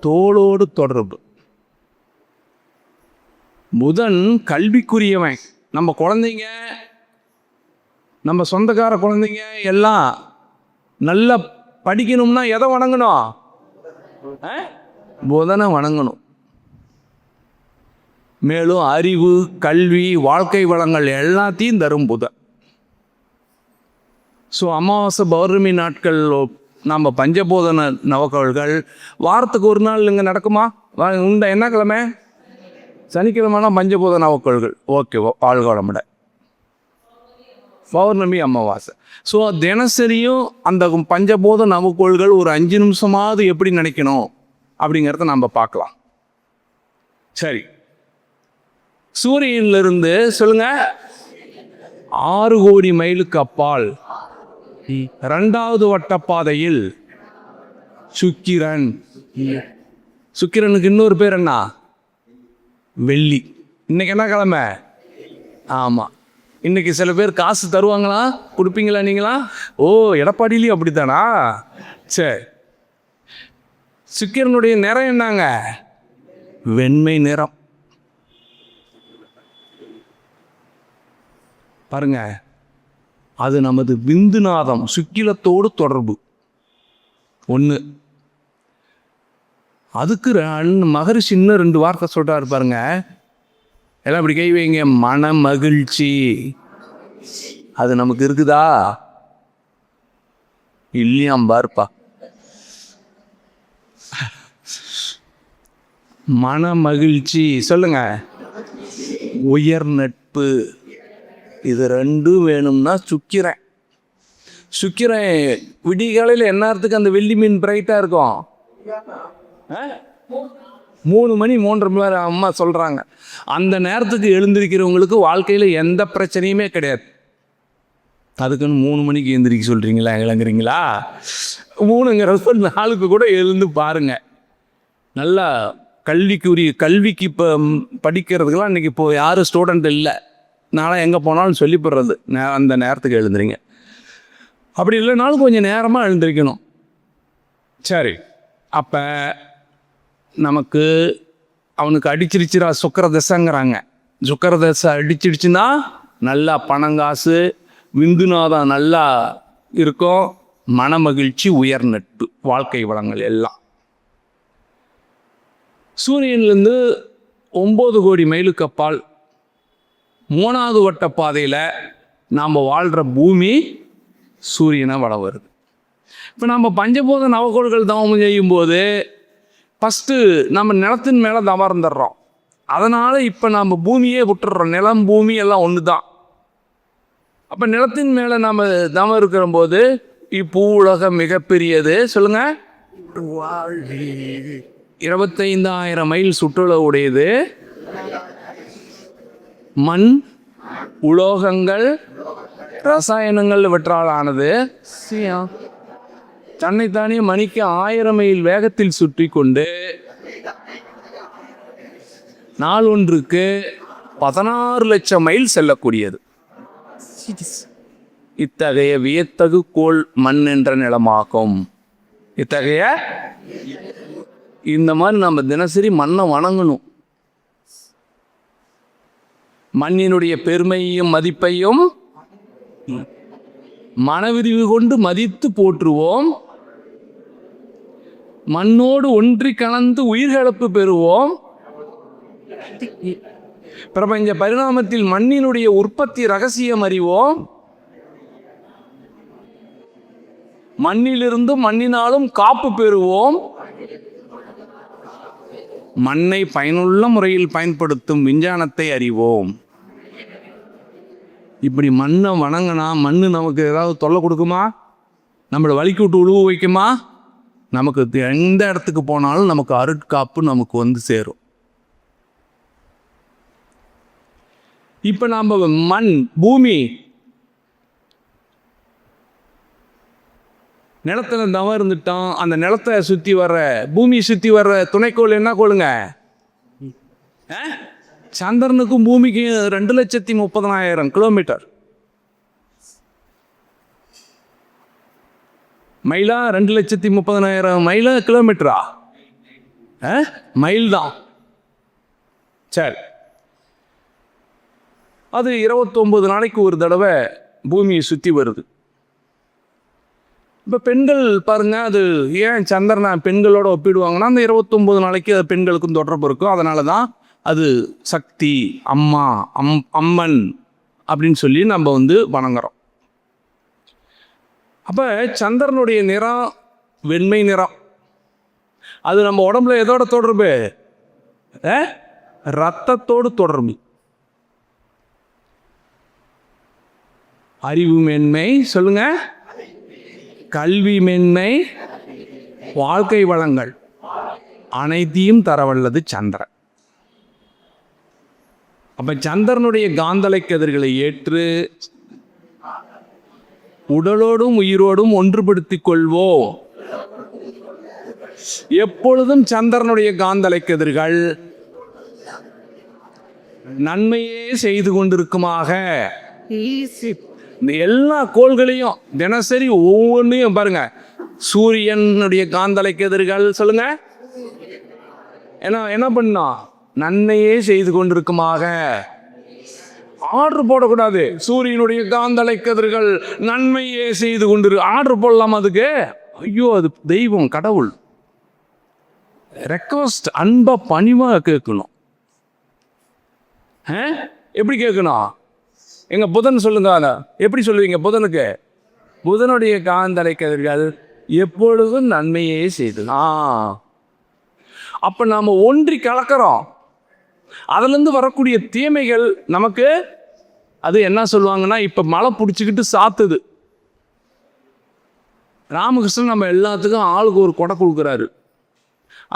Speaker 1: தோளோடு தொடர்பு. புதன் கல்விக்குரியவன். நம்ம குழந்தைங்க, நம்ம சொந்தக்கார குழந்தைங்க எல்லாம் நல்லா படிக்கணும்னா எதை வணங்கணும்? புதனை வணங்கணும். மேலும் அறிவு, கல்வி, வாழ்க்கை வளங்கள் எல்லாத்தையும் தரும் புதன். ஸோ அமாவாசை பௌர்ணமி நாட்கள் நம்ம பஞ்சபோதன நவக்கோள்கள் வாரத்துக்கு ஒரு நாள் இங்கே நடக்குமா? இந்த என்ன கிழமை? சனிக்கிழமைனா பஞ்சபோத நவக்கோள்கள். ஓகே, ஆழ்காலமிட பௌர்ணமி அமாவாசை. ஸோ தினசரியும் அந்த பஞ்சபோத நவக்கோள்கள் ஒரு 5 நிமிஷமாவது எப்படி நினைக்கணும் அப்படிங்கிறத நம்ம பார்க்கலாம். சரி, சூரியனிலிருந்து சொல்லுங்க 6 கோடி மைலுக்கு அப்பால் 2வது வட்டப்பாதையில் சுக்கிரன். சுக்கிரனுக்கு இன்னொரு பேர் என்ன? வெள்ளி. இன்னைக்கு என்ன கிழமை? ஆமாம், இன்னைக்கு சில பேர் காசு தருவாங்களா? கொடுப்பீங்களா நீங்களா? ஓ, எடப்பாடியிலையும் அப்படித்தானா? சரி, சுக்கிரனுடைய நிறம் என்னங்க? வெண்மை நிறம். பாருங்க, அது நமது விந்துநாதம் சுக்கிலத்தோடு தொடர்பு. ஒன்று. அதுக்கு மகரிஷி இன்னும் 2 வார்த்தை சொல்றாரு பாருங்க. எல்லாம் இப்படி கை வைங்க. மன மகிழ்ச்சி. அது நமக்கு இருக்குதா? இல்லையாம் பாருப்பா. மன மகிழ்ச்சி சொல்லுங்க. உயர் நட்பு. இது 2 வேணும்னா சுக்கிரன். விடிகாலையில் எந்நேரத்துக்கு அந்த வெள்ளி மீன் பிரைட்டாக இருக்கும்? 3 மணி 3:30 மணி நேரம் அம்மா சொல்கிறாங்க. அந்த நேரத்துக்கு எழுந்திருக்கிறவங்களுக்கு வாழ்க்கையில் எந்த பிரச்சனையுமே கிடையாது. அதுக்குன்னு 3 மணிக்கு எழுந்திரிக்க சொல்கிறீங்களா? இளங்குறீங்களா? 3ங்கிறப்ப 4க்கு கூட எழுந்து பாருங்க. நல்லா கல்விக்கு இப்போ படிக்கிறதுக்கெல்லாம் இன்றைக்கி இப்போ யாரும் ஸ்டூடெண்ட் இல்லை. நாளை எங்கே போனாலும் சொல்லிப்படுறது அந்த நேரத்துக்கு எழுந்துறீங்க. அப்படி இல்லைனாலும் கொஞ்சம் நேரமாக எழுந்திரிக்கணும். சரி, அப்போ நமக்கு அவனுக்கு அடிச்சிருச்சுரா சுக்கர தசைங்கிறாங்க. சுக்கர தசை அடிச்சிடுச்சுன்னா நல்லா பணங்காசு, விந்துநாதம் நல்லா இருக்கும், மன மகிழ்ச்சி, உயர் நட்பு, வாழ்க்கை வளங்கள் எல்லாம். சூரியன்லேருந்து 9 கோடி மைலுக்கு அப்பால் 3வது வட்ட பாதையில் நாம் வாழ்கிற பூமி சூரியனை வளம் வருது. இப்போ நம்ம பஞ்சபோத நவக்கோள்கள் தவம் செய்யும்போது ஃபஸ்ட்டு நம்ம நிலத்தின் மேலே தவம் இருந்துடுறோம். அதனால் இப்போ நம்ம பூமியே விட்டுடுறோம். நிலம் பூமி எல்லாம் ஒன்று தான். அப்போ நிலத்தின் மேலே நம்ம தவம் இருக்கிற போது இப்போ உலகம் மிகப்பெரியது. சொல்லுங்க, 25,000 மைல் சுற்றுலா உடையது. மண், உலோகங்கள், ரசாயனங்கள் இவற்றால் ஆனது. தன்னைத்தானே மணிக்கு 1000 மைல் வேகத்தில் சுற்றி கொண்டு நாள் ஒன்றுக்கு 16 லட்சம் மைல் செல்லக்கூடியது. இத்தகைய வியத்தகு கோள் மண் என்ற நிலமாகும். இந்த மாதிரி நம்ம தினசரி மண்ணை வணங்கணும். மண்ணினுடைய பெருமையும் மதிப்பையும் மனவிரிவு கொண்டு மதித்து போற்றுவோம். மண்ணோடு ஒன்றி கலந்து உயிர்கலப்பு பெறுவோம். பிரபஞ்ச பரிணாமத்தில் மண்ணினுடைய உற்பத்தி ரகசியம் அறிவோம். மண்ணிலிருந்தும் மண்ணினாலும் காப்பு பெறுவோம். மண்ணை பயனுள்ள முறையில் பயன்படுத்தும் விஞ்ஞானத்தை அறிவோம். இப்படி மண்ணை வணங்கினா மண் நமக்கு ஏதாவது தொல்லை கொடுக்குமா? நம்மளை வலிக்கு விட்டு உழுவு வைக்குமா? நமக்கு எந்த இடத்துக்கு போனாலும் நமக்கு அருட்காப்பு நமக்கு வந்து சேரும். இப்போ நாம் மண் பூமி நிலத்துல தவம் இருந்துட்டோம். அந்த நிலத்தை சுற்றி வர்ற பூமியை சுற்றி வர்ற துணைக்கோள் என்ன கோளுங்க? சந்திரனுக்கும் பூமிக்கும் 2,30,000 கிலோமீட்டர். மைலா 2,30,000 மைலா கிலோமீட்டரா? மைல் தான். சரி, அது 29 நாளைக்கு ஒரு தடவை பூமியை சுற்றி வருது. இப்போ பெண்கள் பாருங்க, அது ஏன் சந்திரனை பெண்களோட ஒப்பிடுவாங்கன்னா அந்த 29 நாளைக்கு அது பெண்களுக்கும் தொடர்பு இருக்கும். அதனால தான் அது சக்தி, அம்மா, அம்மன் அப்படின்னு சொல்லி நம்ம வணங்குறோம். அப்போ சந்திரனுடைய நிறம் வெண்மை நிறம். அது நம்ம உடம்புல எதோட தொடர்பு? ரத்தத்தோடு தொடர்பு. அறிவு மேன்மை சொல்லுங்க, கல்வி மேன்மை, வாழ்க்கை வளங்கள் அனைத்தையும் தரவல்லது சந்திரன். அப்ப சந்திரனுடைய காந்தலை கதிர்களை ஏற்று உடலோடும் உயிரோடும் ஒன்றுபடுத்திக் கொள்வோம். எப்பொழுதும் சந்திரனுடைய காந்தலை கதிர்கள் நன்மையே செய்து கொண்டிருக்குமாக. இந்த எல்லா கோள்களையும் தினசரி ஒவ்வொன்றையும் பாருங்க, சூரியனுடைய காந்தலை கதிர்கள் சொல்லுங்க என்ன பண்ணோம்? நன்மையே செய்து கொண்டிருக்குமாக. ஆர்டர் போடக்கூடாது. சூரியனுடைய காந்தலை கதிர்கள் நன்மையே செய்து கொண்டு ஆர்டர் போடலாம். அதுக்கு ஐயோ, அது தெய்வம், கடவுள். ரெக்வஸ்ட், அன்பா பணிவா கேட்கணும். எப்படி கேட்கணும்? எங்க புதன் சொல்லுங்க, எப்படி சொல்லுவீங்க புதனுக்கு? புதனுடைய காந்தலை கதிர்கள் எப்பொழுதும் நன்மையே செய்து. அப்ப நாம ஒன்றி கலக்கிறோம். அதுல இருந்து வரக்கூடிய தீமைகள் நமக்கு அது என்ன சொல்லுவாங்கன்னா, இப்ப மழை பிடிச்சிக்கிட்டு சாத்துது. ராமகிருஷ்ணன் நம்ம எல்லாத்துக்கும் ஆளுக்கு ஒரு கொடை கொடுக்குறாரு.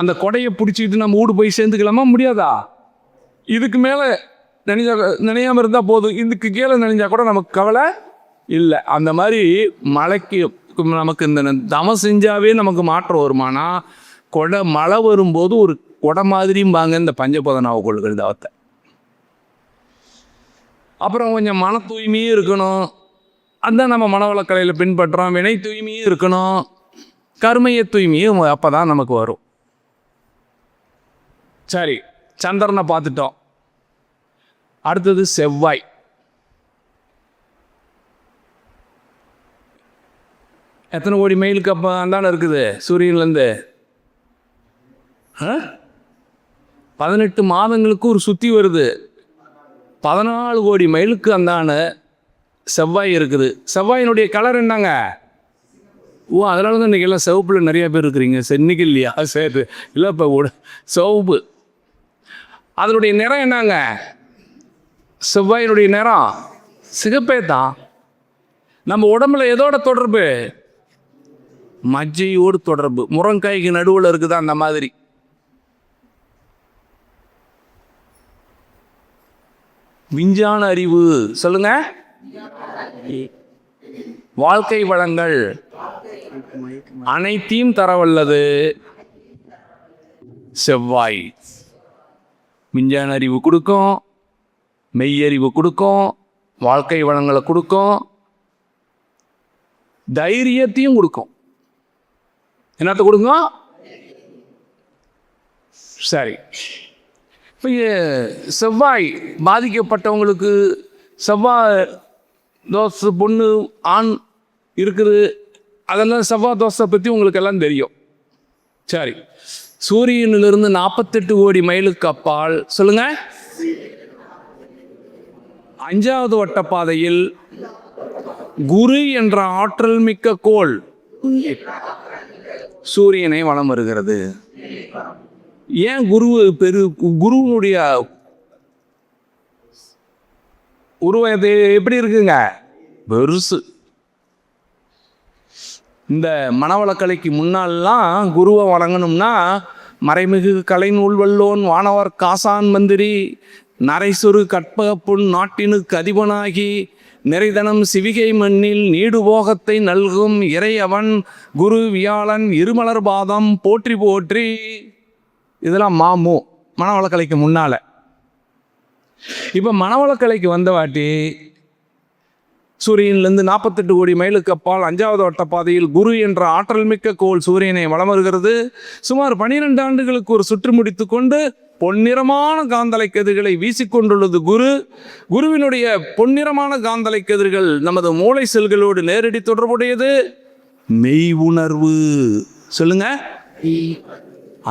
Speaker 1: அந்த கொடையை பிடிச்சிக்கிட்டு நம்ம வீடு போய் சேர்ந்துக்கலாமா? முடியாதா? இதுக்கு மேல நினையாம இருந்தா போதும். இதுக்கு கீழே நினைஞ்சா கூட நமக்கு கவலை இல்லை. அந்த மாதிரி மழைக்கு நமக்கு இந்த தவம் செஞ்சாவே நமக்கு மாற்றம் வருமானா, மழை வரும்போது ஒரு கொடை மாதிரியும் பாங்க இந்த பஞ்சபோதனாவை கொள்கிற தவத்தை. அப்புறம் கொஞ்சம் மன தூய்மையும் இருக்கணும். அதுதான் நம்ம மனவளக்கலையில் பின்பற்றுறோம். வினை தூய்மையும் இருக்கணும், கர்மைய தூய்மையும் அப்பதான் நமக்கு வரும். சரி, சந்திரனை பார்த்துட்டோம். அடுத்தது செவ்வாய். எத்தனை கோடி மைலுக்கு அப்போ அந்தாண்ட இருக்குது சூரியன்லேருந்து? 18 மாதங்களுக்கு ஒரு சுற்றி வருது. 14 கோடி மைலுக்கு அந்தான செவ்வாய் இருக்குது. செவ்வாயினுடைய கலர் என்னங்க? அதனால தான் இன்றைக்கி எல்லாம் சிவப்பில் நிறையா பேர் இருக்கிறீங்க. இன்னைக்கு இல்லையா? சரி, இல்லை இப்போ சிவப்பு. அதனுடைய நிறம் என்னங்க? செவ்வாயினுடைய நிறம் சிகப்பே தான். நம்ம உடம்புல எதோட தொடர்பு? மஜ்ஜையோடு தொடர்பு. முருங்கைக்கு நடுவில் இருக்குதா அந்த மாதிரி. விஞ்ஞான அறிவு சொல்லுங்க, வாழ்க்கை வளங்கள் அனைத்தையும் தரவல்லது செவ்வாய். விஞ்ஞான அறிவு கொடுக்கும், மெய்யறிவு கொடுக்கும், வாழ்க்கை வளங்களை கொடுக்கும், தைரியத்தையும் கொடுக்கும். என்னத்த கொடுக்கும்? சரி, இப்போ செவ்வாய் பாதிக்கப்பட்டவங்களுக்கு செவ்வாய் தோசை பொண்ணு ஆண் இருக்குது. அதெல்லாம் செவ்வாய் தோசை பற்றி உங்களுக்கு எல்லாம் தெரியும். சரி, சூரியனிலிருந்து 48 கோடி மைலுக்கு அப்பால் சொல்லுங்க, 5வது வட்டப்பாதையில் குரு என்ற ஆற்றல் மிக்க கோள் சூரியனை வலம் வருகிறது. ஏன் குருவனுடைய உருவம் எப்படி இருக்குங்க? பெருசு. இந்த மனவளக்கலைக்கு முன்னாலாம் குருவை வழங்கணும்னா மறைமிகு கலை நூல் வல்லோன் வானவர் காசான் மந்திரி நரைசொரு கற்பக பொன் நாட்டினுக்கு அதிபனாகி நிறைதனம் சிவிகை மண்ணில் நீடுபோகத்தை நல்கும் இறையவன் குரு வியாழன் இருமலர் பாதம் போற்றி போற்றி. இதெல்லாம் மாமு மணவளக்கலைக்கு முன்னால. இப்போ மணவளக்கலைக்கு வந்த வாட்டி சூரியனிலிருந்து 48 கோடி மைலுக்கு அப்பால் 5வது வட்டப்பாதையில் குரு என்ற ஆற்றல் மிக்க கோள் சூரியனை வலம் வருகிறது. சுமார் 12 ஆண்டுகளுக்கு ஒரு சுற்று முடித்து கொண்டு பொன்னிறமான காந்தலை கதிர்களை வீசிக்கொண்டுள்ளது குரு. குருவினுடைய பொன்னிறமான காந்தலை கதிர்கள் நமது மூளை செல்களோடு நேரடி தொடர்புடையது. மெய் உணர்வு சொல்லுங்க.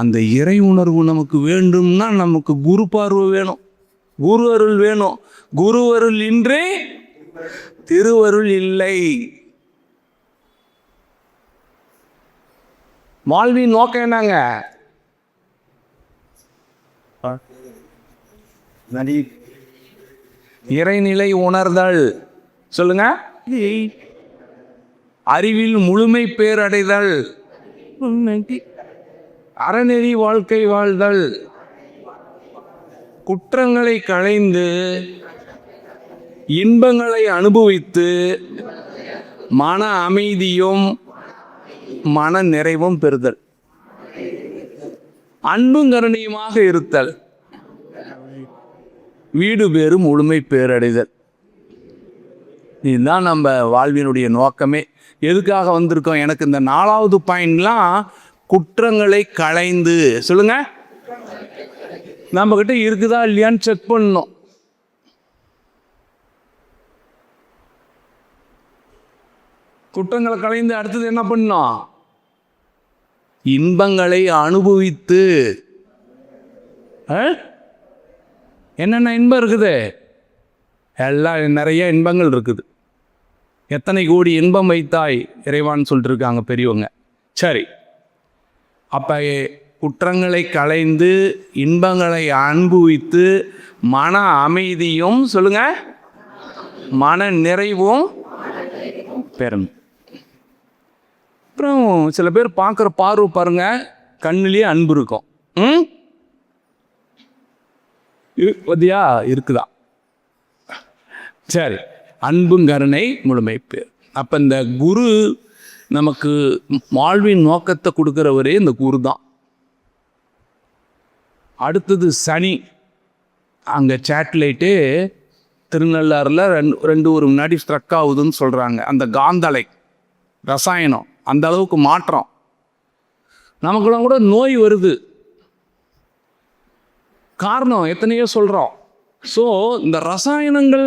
Speaker 1: அந்த இறை உணர்வு நமக்கு வேண்டும்னா நமக்கு குரு பார்வை வேணும், குரு அருள் வேணும். குரு அருள் இன்றே திருவருள் இல்லை. வாழ்வின் நோக்கம் என்னங்க? இறைநிலை உணர்தல் சொல்லுங்க. அறிவில் முழுமை பேரடைதல், அறநெறி வாழ்க்கை வாழ்தல், குற்றங்களை களைந்து இன்பங்களை அனுபவித்து மன அமைதியும் மன நிறைவும் பெறுதல், அன்பும் கருணையுமாக இருத்தல், வீடு பேறு முழுமை பேரடைதல். இதுதான் நம்ம வாழ்வினுடைய நோக்கமே. எதுக்காக வந்திருக்கோம்? எனக்கு இந்த 4வது பாயிண்ட்லாம் குற்றங்களை களைந்து சொல்லுங்க. நம்ம கிட்ட இருக்குதா இல்லையான்னு செக் பண்ணணும். குற்றங்களை களைந்து அடுத்தது என்ன பண்ணணும்? இன்பங்களை அனுபவித்து. என்னென்ன இன்பம் இருக்குது? எல்லாம் நிறைய இன்பங்கள் இருக்குது. எத்தனை கோடி இன்பம் வைத்தாய் இறைவான்னு சொல்லிட்டு இருக்காங்க பெரியவங்க. சரி, அப்போ குற்றங்களை களைந்து இன்பங்களை அனுபவித்து மன அமைதியும் சொல்லுங்க மன நிறைவும் பெறும். அப்புறம் சில பேர் பார்க்குற பார்வை பாருங்க, கண்ணிலேயே அன்பு இருக்கும். பத்தியா இருக்குதா? சரி, அன்பும் கருணை முழுமை பேர். அப்போ இந்த குரு நமக்கு வாழ்வின் நோக்கத்தை கொடுக்குறவரே இந்த குரு தான். அடுத்தது சனி. அங்கே சேட்டலைட்டு திருநள்ளாறில் ரெண்டு ஒரு முன்னாடி ஸ்ட்ரக் ஆகுதுன்னு சொல்கிறாங்க. அந்த காந்தலை ரசாயனம் அந்த அளவுக்கு மாற்றம். நமக்குலாம் கூட நோய் வருது. காரணம் எத்தனையோ சொல்கிறோம். ஸோ இந்த ரசாயனங்கள்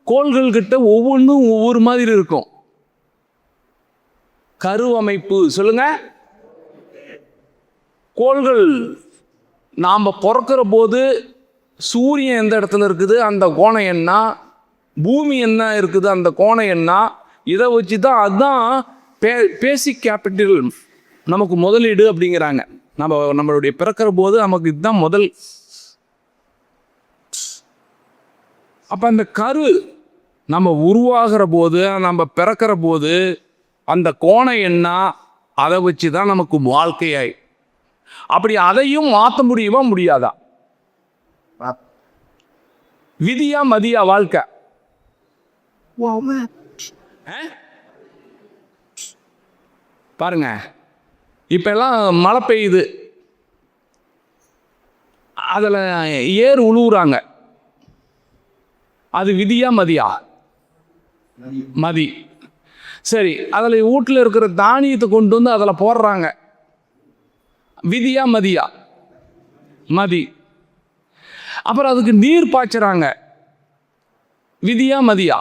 Speaker 1: கோள்கள் கிட்ட ஒவ்வொன்றும் ஒவ்வொரு மாதிரி இருக்கும். கருவமைப்பு சொல்லுங்க. கோள்கள் நாம் பிறக்கிற போது சூரியன் எந்த இடத்துல இருக்குது அந்த கோணம் என்ன, பூமி என்ன இருக்குது அந்த கோணம் என்ன, இதை வச்சு தான் அதுதான் பேசிக் கேபிட்டல் நமக்கு முதலீடு அப்படிங்கிறாங்க. நம்மளுடைய பிறக்கிற போது நமக்கு இதுதான் முதல். அப்போ அந்த கரு நம்ம உருவாகிற போது நம்ம பிறக்கிற போது அந்த கோணம் என்ன, அதை வச்சு தான் நமக்கு வாழ்க்கையாய். அப்படி அதையும் மாற்ற முடியுமா முடியாதா? விதியா மதியா வாழ்க்கை? பாருங்க, இப்ப எல்லாம் மழை பெய்யுது, அதில் ஏர் உழுவுறாங்க. அது விதியா மதியா? மதி. சரி, அதில் வீட்டில் இருக்கிற தானியத்தை கொண்டு வந்து அதில் போடுறாங்க. விதியா மதியா? மதி. அப்புறம் அதுக்கு நீர் பாய்ச்சுறாங்க. விதியா மதியா?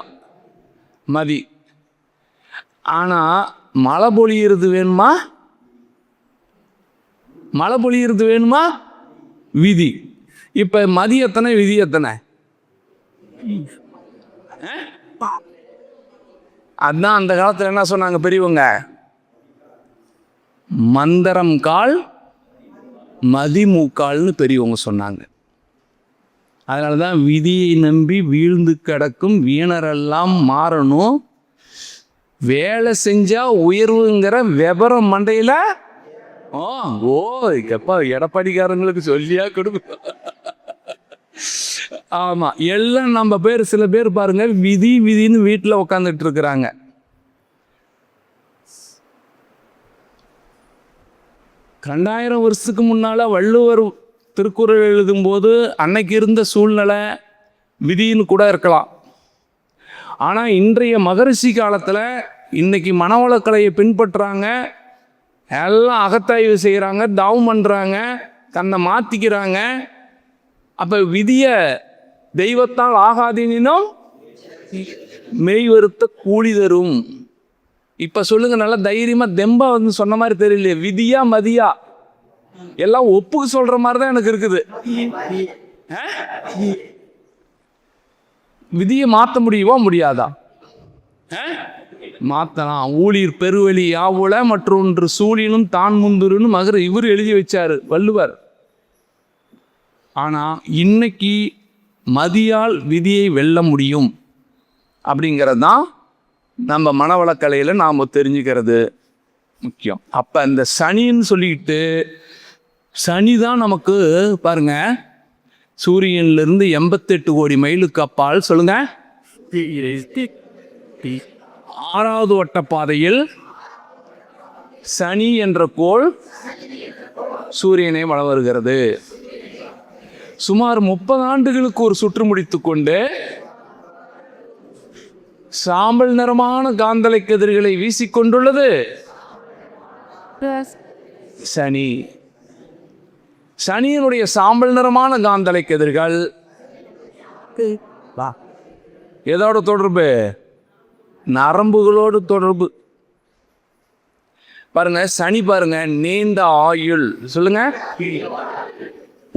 Speaker 1: மதி. ஆனால் மழை பொழியிறது வேணுமா? மழை பொழியிறது வேணுமா? விதி. இப்போ மதி எத்தனை, விதி எத்தனை? அதான் அந்த காலத்தில் என்ன சொன்னாங்க பெரியவங்க? மந்தரம் கால் மதிமூக்கால்னு பெரியவங்க சொன்னாங்க. அதனால தான் விதியை நம்பி வீழ்ந்து கிடக்கும் வீணரெல்லாம் மாறணும், வேலை செஞ்சா உயர்வுங்கிற விபரம் மண்டையில். எப்பா எடப்பாடிக்காரங்களுக்கு சொல்லியா கொடுக்கும். ஆமா, எல்லாம் நம்ம பேர் சில பேர் பாருங்க விதி விதின்னு வீட்டில் உட்காந்துட்டு இருக்கிறாங்க. ரெண்டாயிரம் வருஷத்துக்கு முன்னால வள்ளுவர் திருக்குறள் எழுதும்போது அன்னைக்கு இருந்த சூழ்நிலை விதின்னு கூட இருக்கலாம். ஆனால் இன்றைய மகரிஷி காலத்தில் இன்னைக்கு மனவளக்கலையை பின்பற்றுறாங்க, எல்லாம் அகத்தாய்வு செய்கிறாங்க, தவம் பண்ணுறாங்க, தன்னை மாற்றிக்கிறாங்க. அப்போ விதியை தெய்வத்தால் ஆகாதீனும் மெய் வருத்த கூலி தரும். இப்போ சொல்லுங்க, நல்லா தைரியமாக தெம்பா வந்து சொன்ன மாதிரி தெரியல, விதியா மதியா எல்லாம் ஒப்புக்கு சொல்ற மாதிரி தான் எனக்கு இருக்குது. விதியை மாற்ற முடியுமா முடியாதா? மாத்தலாம். ஊழியர் பெருவெளி யாவுல மற்றொன்று சூழினும் தான் முந்துருன்னு இவர் எழுதி வச்சாரு வள்ளுவர். ஆனா இன்னைக்கு மதியால் விதியை வெல்ல முடியும் அப்படிங்கிறது தான் நம்ம மனவளக்கலையில் நாம் தெரிஞ்சுக்கிறது முக்கியம். அப்போ இந்த சனின்னு சொல்லிக்கிட்டு, சனி தான் நமக்கு பாருங்க சூரியனிலிருந்து 88 கோடி மைலுக்கு அப்பால் சொல்லுங்க 6வது வட்டப்பாதையில் சனி என்ற கோள் சூரியனை வலம் வருகிறது. சுமார் 30 ஆண்டுகளுக்கு ஒரு சுற்று முடித்து கொண்டு சாம்பல் நிறமான காந்தலை கதிர்களை வீசிக்கொண்டுள்ளது சனி. சனியினுடைய சாம்பல் நிறமான காந்தலை கதிர்கள் எதோட தொடர்பு? நரம்புகளோடு தொடர்பு. பாருங்க சனி பாருங்க, நீண்ட ஆயுள் சொல்லுங்க,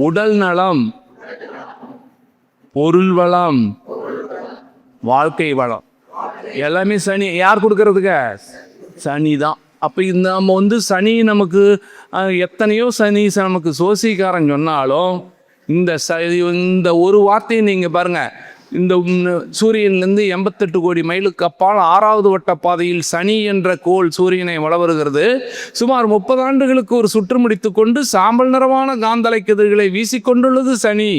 Speaker 1: உடல் நலம், பொருள் வளம், வாழ்க்கை வளம் எல்லாமே சனி யார் கொடுக்கறதுக்கு? சனி தான். அப்போ இந்த நம்ம வந்து சனி நமக்கு எத்தனையோ சனி நமக்கு சோசிக்காரன் சொன்னாலும் இந்த ஒரு வார்த்தையை நீங்கள் பாருங்கள், இந்த சூரியன்லேருந்து 88 கோடி மைலுக்கு அப்பால் 6வது வட்ட பாதையில் சனி என்ற கோள் சூரியனை வலம் வருகிறது. சுமார் 30 ஆண்டுகளுக்கு ஒரு சுற்று முடித்து கொண்டு சாம்பல் நிறமான காந்தலை கதிர்களை வீசிக்கொண்டுள்ளது சனி.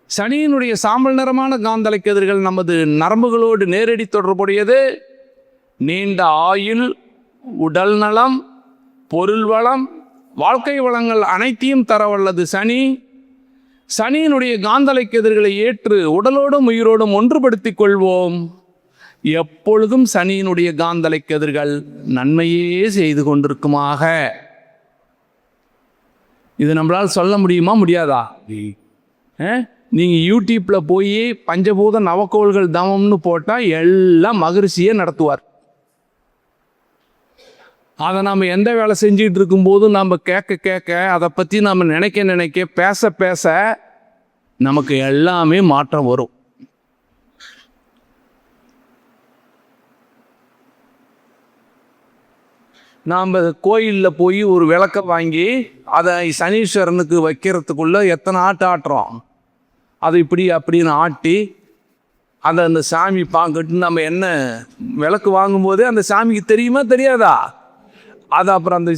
Speaker 1: சனியினுடைய சாம்பல் நிறமான காந்தலை கதிர்கள் நமது நரம்புகளோடு நேரடி தொடர்புடையது. நீண்ட ஆயுள், உடல் நலம், பொருள் வளம், வாழ்க்கை வளங்கள் அனைத்தையும் தரவல்லது சனி. சனியினுடைய காந்தலை கதிர்களை ஏற்று உடலோடும் உயிரோடும் ஒன்றுபடுத்திக் கொள்வோம். எப்பொழுதும் சனியினுடைய காந்தலை கதிர்கள் நன்மையே செய்து கொண்டிருக்குமாக. இது நம்மளால் சொல்ல முடியுமா முடியாதா? நீங்கள் யூடியூப்பில் போய் பஞ்சபூத நவக்கோள்கள் தவம்னு போட்டால் எல்லாம் மகரிஷியே நடத்துவார். அதை நம்ம எந்த வேலை செஞ்சிட்டு இருக்கும்போதும் நம்ம கேட்க அதை பற்றி நம்ம நினைக்க பேச நமக்கு எல்லாமே மாற்றம் வரும். நாம் கோயிலில் போய் ஒரு விளக்கை வாங்கி அதை சனீஸ்வரனுக்கு வைக்கிறதுக்குள்ளே எத்தனை ஆட்டுறோம். அதை இப்படி அப்படின்னு ஆட்டி அதை அந்த சாமி பார்க்கட்டு நம்ம என்ன விளக்கு வாங்கும்போதே அந்த சாமிக்கு தெரியுமா தெரியாதா? அது அப்புறம் அந்த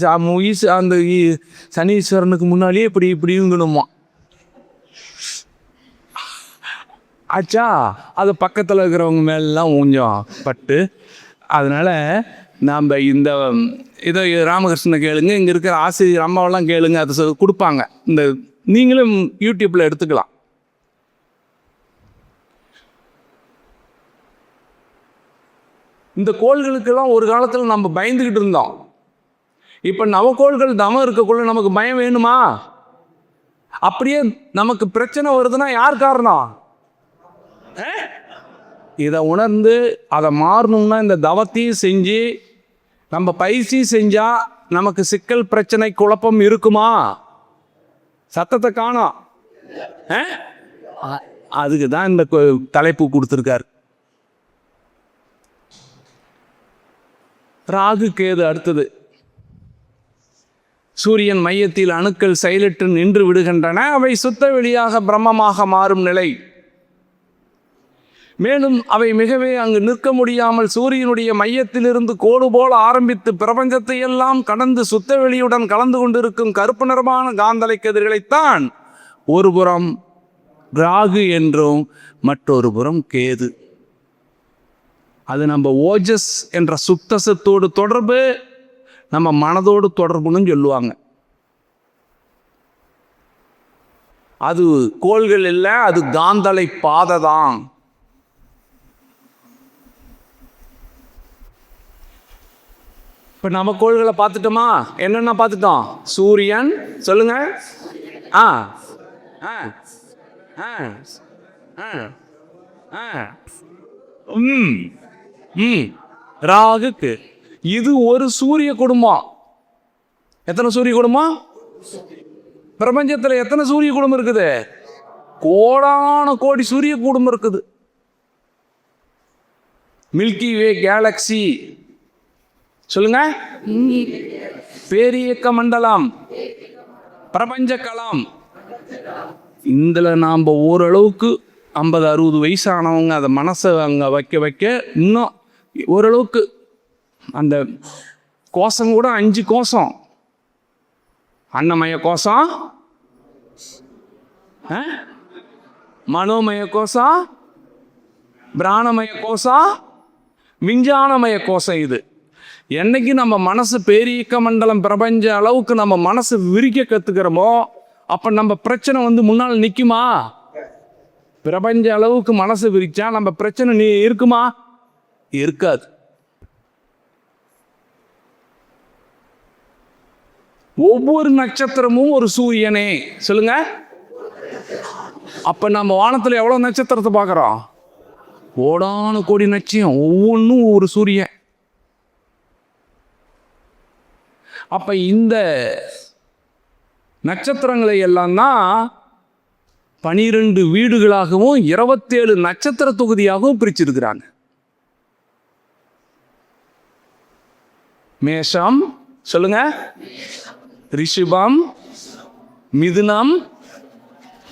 Speaker 1: சனீஸ்வரனுக்கு முன்னாலேயே இப்படிங்கணுமா ஆச்சா, அது பக்கத்தில் இருக்கிறவங்க மேலாம் கொஞ்சம் பட்டு. அதனால் நாம் இந்த இதை ராமகிருஷ்ணனை கேளுங்க, இங்கே இருக்கிற ஆசிரியர் அம்மாவெல்லாம் கேளுங்க, அதை கொடுப்பாங்க. இந்த நீங்களும் யூடியூப்பில் எடுத்துக்கலாம். இந்த கோள்களுக்கெல்லாம் ஒரு காலத்தில் நம்ம பயந்துக்கிட்டு இருந்தோம். இப்போ நவக்கோள்கள் தவம் இருக்கக்குள்ள நமக்கு பயம் வேணுமா? அப்படியே நமக்கு பிரச்சனை வருதுன்னா யார் காரணம்? இதை உணர்ந்து அதை மாறணும்னா இந்த தவத்தையும் செஞ்சு நம்ம பயிற்சி செஞ்சால் நமக்கு சிக்கல் பிரச்சனை குழப்பம் இருக்குமா? சத்தத்தை காணோம். அதுக்கு தான் இந்த தலைப்பு கொடுத்துருக்காரு. ராகு கேது அடுத்தது. சூரியன் மையத்தில் அணுக்கள் செயலற்று நின்று விடுகின்றன. அவை சுத்த வெளியாக பிரம்மமாக மாறும் நிலை. மேலும் அவை மிகவே அங்கு நிற்க முடியாமல் சூரியனுடைய மையத்திலிருந்து கோடு போல ஆரம்பித்து பிரபஞ்சத்தை எல்லாம் கடந்து சுத்த வெளியுடன் கலந்து கொண்டிருக்கும் கருப்பு நிறமான காந்தலை கதிர்களைத்தான் ஒரு புறம் ராகு என்றும் மற்றொரு புறம் கேது. அது நம்ம ஓஜஸ் என்ற சுத்தசத்தோடு தொடர்பு, நம்ம மனதோடு தொடர்புன்னு சொல்லுவாங்க. அது கோள்கள் இல்லை, அது காந்தலை பாதை தான். இப்போ நம்ம கோள்களை பார்த்துட்டோமா? என்னென்ன பார்த்துட்டோம்? சூரியன், சொல்லுங்க. ஆ ஆ ஆ ஆ ராகுக்கு இது ஒரு சூரிய குடும்பம். எத்தனை சூரிய குடும்பம்? பிரபஞ்சத்தில் எத்தனை சூரிய குடும்பம் இருக்குது? கோடான கோடி சூரிய குடும்பம் இருக்குது. மில்கி வே கேலக்சி, சொல்லுங்க. பேரியக்க மண்டலம், பிரபஞ்ச களம். இதில் நாம் ஓரளவுக்கு 50-60 வயசானவங்க அதை மனசை அங்கே வைக்க வைக்க இன்னும் ஓரளவுக்கு அந்த கோஷம் கூட 5 கோஷம். அன்னமய கோஷம், மனோமய கோஷம், பிராணமய கோஷம், விஞ்ஞானமய கோஷம். இது என்னைக்கு நம்ம மனசு பேரியக்க மண்டலம் பிரபஞ்ச அளவுக்கு நம்ம மனசு விரிக்க கற்றுக்கிறோமோ அப்போ நம்ம பிரச்சனை முன்னால் நிற்குமா? பிரபஞ்ச அளவுக்கு மனசு விரிச்சா நம்ம பிரச்சனை இருக்குமா? இருக்காது. ஒவ்வொரு நட்சத்திரமும் ஒரு சூரியனே, சொல்லுங்க. அப்ப நம்ம வானத்துல எவ்வளவு நட்சத்திரத்தை பார்க்கிறோம்? கோடான கோடி நட்சத்திரம், ஒவ்வொன்றும் ஒரு சூரியன். அப்ப இந்த நட்சத்திரங்களை எல்லாம் தான் 12 வீடுகளாகவும் 27 நட்சத்திர தொகுதியாகவும் பிரிச்சிருக்கிறாங்க. மேஷம், சொல்லுங்க. ரிஷபம், மிதுனம்,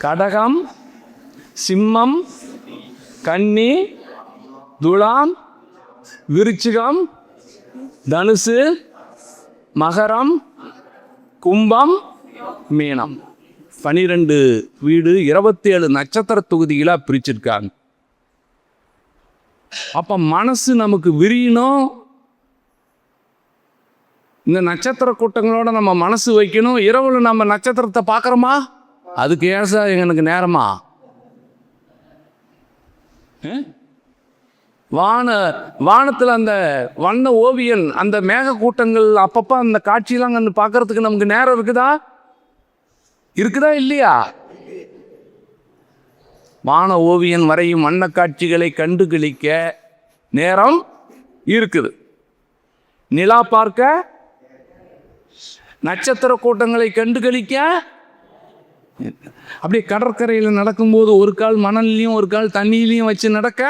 Speaker 1: கடகம், சிம்மம், கன்னி, துலாம், விருச்சிகம், தனுசு, மகரம், கும்பம், மீனம். 12 வீடு 27 நட்சத்திர தொகுதிகளாக பிரிச்சிருக்காங்க. அப்ப மனசு நமக்கு விரியணும். இந்த நட்சத்திர கூட்டங்களோட நம்ம மனசு வைக்கணும். இரவுல நம்ம நட்சத்திரத்தை பார்க்குறோமா? அதுக்கு ஏன் சார் எனக்கு நேரமா? வானத்தில் அந்த வண்ண ஓவியன், அந்த மேக கூட்டங்கள் அப்பப்போ அந்த காட்சியெல்லாம் கண்டு பார்க்கறதுக்கு நமக்கு நேரம் இருக்குதா இல்லையா? வான ஓவியன் வரையும் வண்ண காட்சிகளை கண்டு கழிக்க நேரம் இருக்குது. நிலா பார்க்க, நட்சத்திர கூட்டங்களை கண்டு கழிக்க. அப்படியே கடற்கரையில் நடக்கும்போது ஒரு கால் மணல்லையும் ஒரு கால் தண்ணியிலையும் வச்சு நடக்க.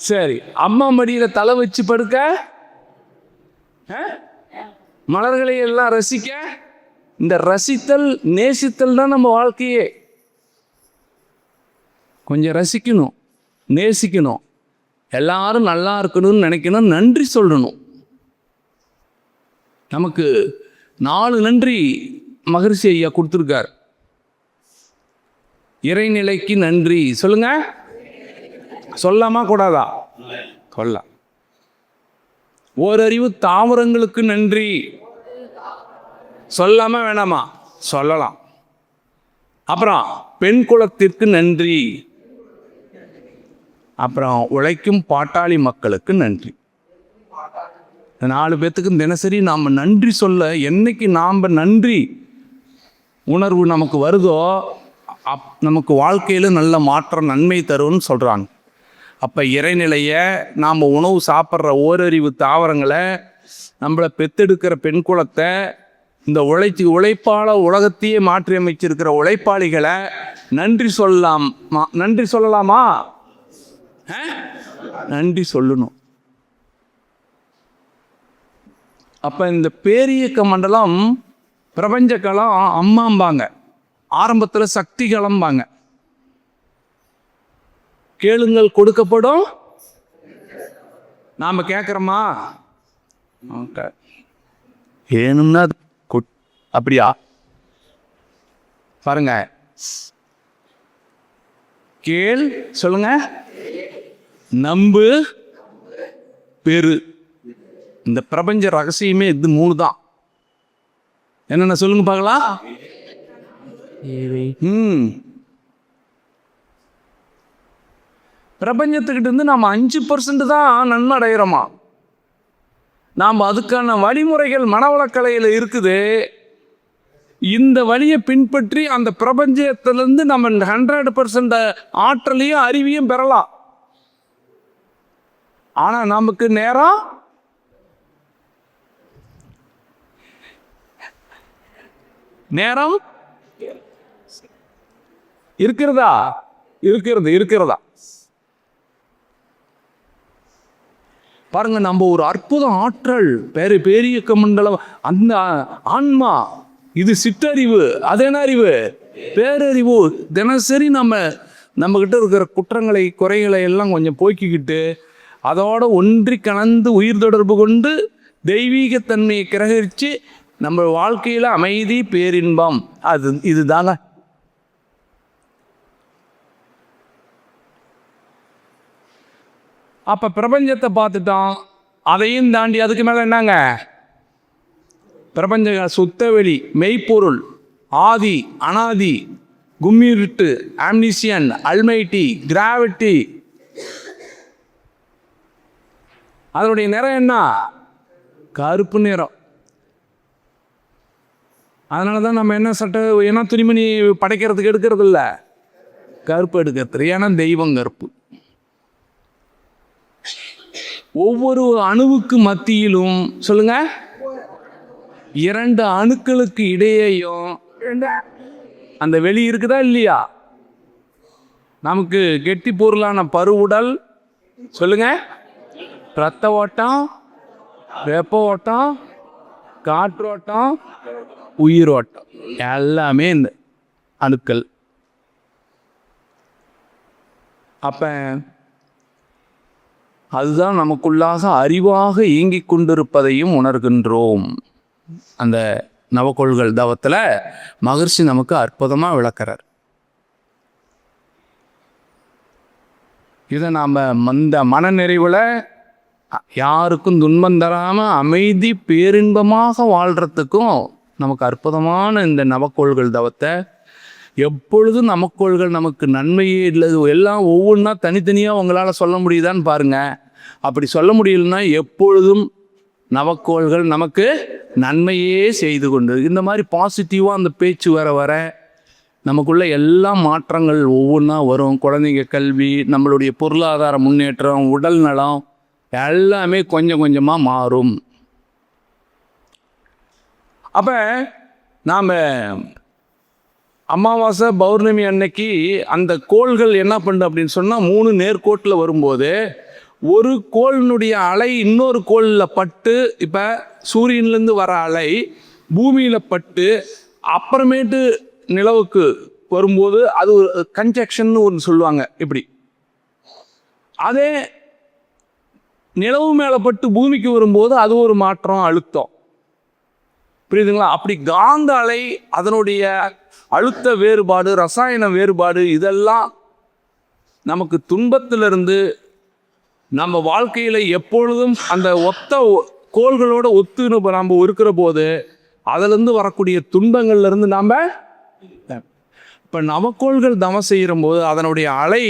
Speaker 1: சரி, அம்மா மடியில தலை வச்சு படுக்க, மலர்களை எல்லாம் ரசிக்க. இந்த ரசித்தல் நேசித்தல் தான் நம்ம வாழ்க்கையே. கொஞ்சம் ரசிக்கணும், நேசிக்கணும், எல்லாரும் நல்லா இருக்கணும்னு நினைக்கணும், நன்றி சொல்லணும். நமக்கு 4 நன்றி மகரிஷி ஐயா கொடுத்துருக்கார். இறைநிலைக்கு நன்றி, சொல்லுங்க. சொல்லாமா கூடாதா? கொல்லாம். ஓரறிவு தாவரங்களுக்கு நன்றி, சொல்லாம வேணாமா? சொல்லலாம். அப்புறம் பெண் குலத்திற்கு நன்றி, அப்புறம் உழைக்கும் பாட்டாளி மக்களுக்கு நன்றி. 4 பேத்துக்கு தினசரி நாம் நன்றி சொல்ல, என்னைக்கு நாம் நன்றி உணர்வு நமக்கு வருதோ நமக்கு வாழ்க்கையில் நல்ல மாற்றம், நன்மை தரும்னு சொல்கிறாங்க. அப்போ இறைநிலையை, நாம் உணவு சாப்பிட்ற ஓரறிவு தாவரங்களை, நம்மளை பெத்தெடுக்கிற பெண் குலத்தை, இந்த உழைப்பால உலகத்தையே மாற்றி அமைச்சிருக்கிற உழைப்பாளிகளை நன்றி சொல்லலாமா? நன்றி சொல்லணும். அப்போ இந்த பேரியக்க மண்டலம் பிரபஞ்ச களம் அம்மாம்பாங்க, ஆரம்பத்தில் சக்தி களம்பாங்க. கேளுங்கள் கொடுக்கப்படும், நாம் கேட்குறோமா? ஏனும்னா அப்படியா? பாருங்க, கேள், சொல்லுங்க, நம்பு, பெரு. இந்த பிரபஞ்ச ரகசியமே இது 3 தான். என்னென்ன சொல்லுங்க பார்க்கலாம். பிரபஞ்சத்துக்கிட்ட இருந்து நாம் 5% தான் நன்மை அடைகிறோமா. நாம் அதுக்கான வழிமுறைகள் மனவளக்கலையில் இருக்குது. இந்த வழியை பின்பற்றி அந்த பிரபஞ்சத்திலிருந்து நம்ம 100% ஆற்றலையும் அறிவையும் பெறலாம். ஆனா நமக்கு நேரம் இருக்கிறதா பாருங்க. நம்ம ஒரு அற்புத ஆற்றல், பெரிய கமண்டலம், அந்த ஆன்மா, இது சிற்றறிவு. அது என்ன அறிவு? பேரறிவு. தினசரி நம்ம கிட்ட இருக்கிற குற்றங்களை, குறைகளை எல்லாம் கொஞ்சம் போக்கிக்கிட்டு அதோட ஒன்றி கலந்து உயிர் தொடர்பு கொண்டு தெய்வீகத்தன்மையை கிரகிச்சு நம்ம வாழ்க்கையில் அமைதி, பேரின்பம், இதுதாங்க. அப்ப பிரபஞ்சத்தை பார்த்துட்டோம். அதையும் தாண்டி அதுக்கு மேல என்னங்க? பிரபஞ்ச சுத்தவெளி, மெய்ப்பொருள், ஆதி, அனாதி, கும்மிருட்டு, ஆம்னிசியன், அல்மைட்டி, கிராவிட்டி. அதனுடைய நிறம் என்ன? கருப்பு நிறம். அதனாலதான் நம்ம என்ன துணிமணி படைக்கிறதுக்கு எடுக்கிறது இல்லை, கருப்பு எடுக்கிறது. ஏன்னா தெய்வம் கருப்பு. ஒவ்வொரு அணுவுக்கு மத்தியிலும், சொல்லுங்க, 2 அணுக்களுக்கு இடையேயும் அந்த வெளி இருக்குதா இல்லையா? நமக்கு கெட்டி பொருளான பருவுடல், சொல்லுங்க, இரத்த ஓட்டம், வெப்ப ஓட்டம், காற்றோட்டம், உயிரோட்டம், எல்லாமே இந்த அணுக்கள். அப்ப அதுதான் நமக்குள்ளாக அறிவாக இயங்கிக் கொண்டிருப்பதையும் உணர்கின்றோம். அந்த நவக்கோள்கள் தவத்தில் மகர்ஷி நமக்கு அற்புதமாக விளக்கிறார். இதை நாம் அந்த மனநிறைவில் யாருக்கும் துன்பம் தராமல் அமைதி பேரின்பமாக வாழ்கிறதுக்கும் நமக்கு அற்புதமான இந்த நவக்கோள்கள் தவத்தை, எப்பொழுதும் நமக்கோள்கள் நமக்கு நன்மையே இல்லை. எல்லாம் ஒவ்வொன்றா தனித்தனியாக உங்களால் சொல்ல முடியுதான்னு பாருங்கள். அப்படி சொல்ல முடியலன்னா எப்பொழுதும் நவக்கோள்கள் நமக்கு நன்மையே செய்து கொண்டு, இந்த மாதிரி பாசிட்டிவாக அந்த பேச்சு வர நமக்குள்ள எல்லா மாற்றங்கள் ஒவ்வொன்றா வரும். குழந்தைங்க கல்வி, நம்மளுடைய பொருளாதார முன்னேற்றம், உடல் நலம் எல்லாமே கொஞ்சம் கொஞ்சமாக மாறும். அப்போ நாம் அமாவாசை பௌர்ணமி அன்னைக்கு அந்த கோள்கள் என்ன பண்ணுது அப்படின்னு சொன்னால், 3 நேர்கோட்டில் வரும்போது ஒரு கோளினுடைய அலை இன்னொரு கோளில் பட்டு, இப்போ சூரியன்லேருந்து வர அலை பூமியில் பட்டு அப்புறமேட்டு நிலவுக்கு வரும்போது அது ஒரு கன்ஜெக்ஷன் ஒன்று சொல்லுவாங்க. இப்படி அதே நிலவு மேலே பட்டு பூமிக்கு வரும்போது அது ஒரு மாற்றம், அழுத்தம். புரியுதுங்களா? அப்படி காந்த அலை, அதனுடைய அழுத்த வேறுபாடு, ரசாயன வேறுபாடு, இதெல்லாம் நமக்கு துன்பத்திலிருந்து நம்ம வாழ்க்கையில் எப்பொழுதும் அந்த ஒத்த கோள்களோட ஒத்து நம்ம இருக்கிற போது அதிலிருந்து வரக்கூடிய துன்பங்கள்லேருந்து நாம் இப்போ நவக்கோள்கள் தவம் செய்கிற போது அதனுடைய அலை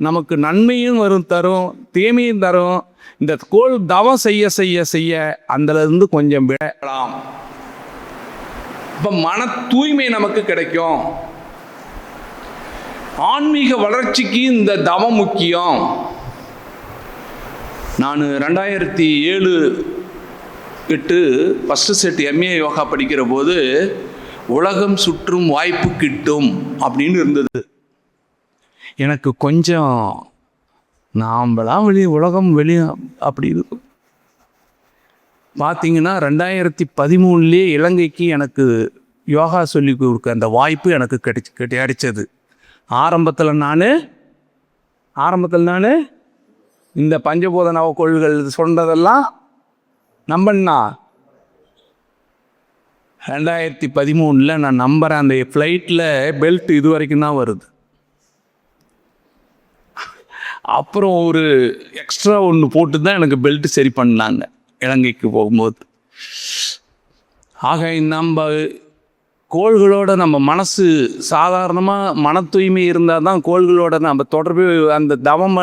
Speaker 1: நமக்கு நன்மையும் தரும், தீமையும் தரும். இந்த கோள் தவம் செய்ய செய்ய செய்ய அதிலிருந்து கொஞ்சம் விடலாம். இப்போ மன தூய்மை நமக்கு கிடைக்கும். ஆன்மீக வளர்ச்சிக்கு இந்த தவம் முக்கியம். நான் 2007-08 ஃபஸ்ட்டு செட் எம்ஏ யோகா படிக்கிற போது உலகம் சுற்றும் வாய்ப்பு கிட்டும் அப்படின்னு இருந்தது. எனக்கு கொஞ்சம் நாம்பளாம் உலகம் அப்படி இருக்கும். பார்த்தீங்கன்னா 2013 இலங்கைக்கு எனக்கு யோகா சொல்லி கொடுக்க அந்த வாய்ப்பு எனக்கு கிடைச்சது. ஆரம்பத்தில் நான் இந்த பஞ்சபூத நவக்கோள்கள் சொன்னதெல்லாம் நம்பண்ணா 2013 நான் நம்புகிறேன் அந்த ஃப்ளைட்டில் பெல்ட் இது வரைக்கும் தான் வருது. அப்புறம் ஒரு எக்ஸ்ட்ரா ஒன்று போட்டு தான் எனக்கு பெல்ட் சரி பண்ணாங்க இலங்கைக்கு போகும்போது. ஆக நம்ம கோள்களோட நம்ம மனசு சாதாரணமாக மன தூய்மை இருந்தால் தான் கோள்களோட நம்ம தொடர்பு அந்த தவம்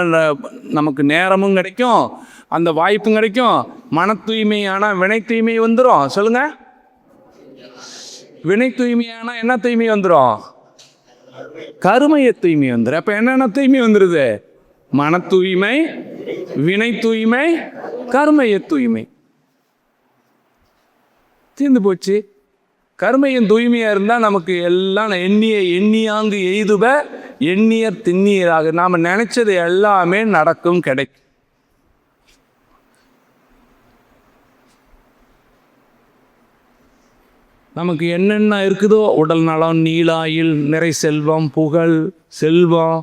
Speaker 1: நமக்கு நேரமும் கிடைக்கும், அந்த வாய்ப்பும் கிடைக்கும். மன தூய்மையான வினை தூய்மை வந்துடும். சொல்லுங்க, வினை தூய்மையான என்ன தூய்மை வந்துடும்? கருமைய தூய்மை வந்துடும். அப்போ என்னென்ன தூய்மை வந்துடுது? மன தூய்மை, வினை தூய்மை, கருமைய தூய்மை. தீர்ந்து போச்சு. கருமையின் தூய்மையாக இருந்தால் நமக்கு எல்லாம் எண்ணியாங்கு எய்துப எண்ணியர் திண்ணியராக நாம் நினைச்சது எல்லாமே நடக்கும், கிடைக்கும். நமக்கு என்னென்ன இருக்குதோ உடல் நலம், நீலாயில், நிறை செல்வம், புகழ், செல்வம்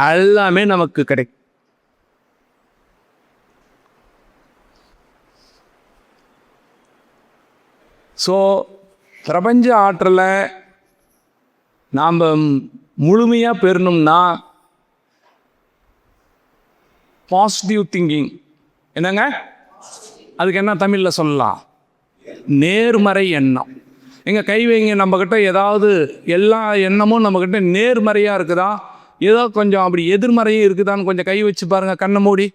Speaker 1: எல்லாமே நமக்கு கிடைக்கும். ஸோ பிரபஞ்ச ஆற்றலை நாம் முழுமையாக பெறணும்னா பாசிட்டிவ் திங்கிங். என்னங்க அதுக்கு என்ன தமிழில் சொல்லலாம்? நேர்மறை எண்ணம். எங்கள் கை வைங்க, நம்மக்கிட்ட ஏதாவது எல்லா எண்ணமும் நம்மக்கிட்ட நேர்மறையாக இருக்குதா, ஏதோ கொஞ்சம் அப்படி எதிர்மறையும் இருக்குதான்னு கொஞ்சம் கை வச்சு பாருங்கள், கண்ணை மூடி.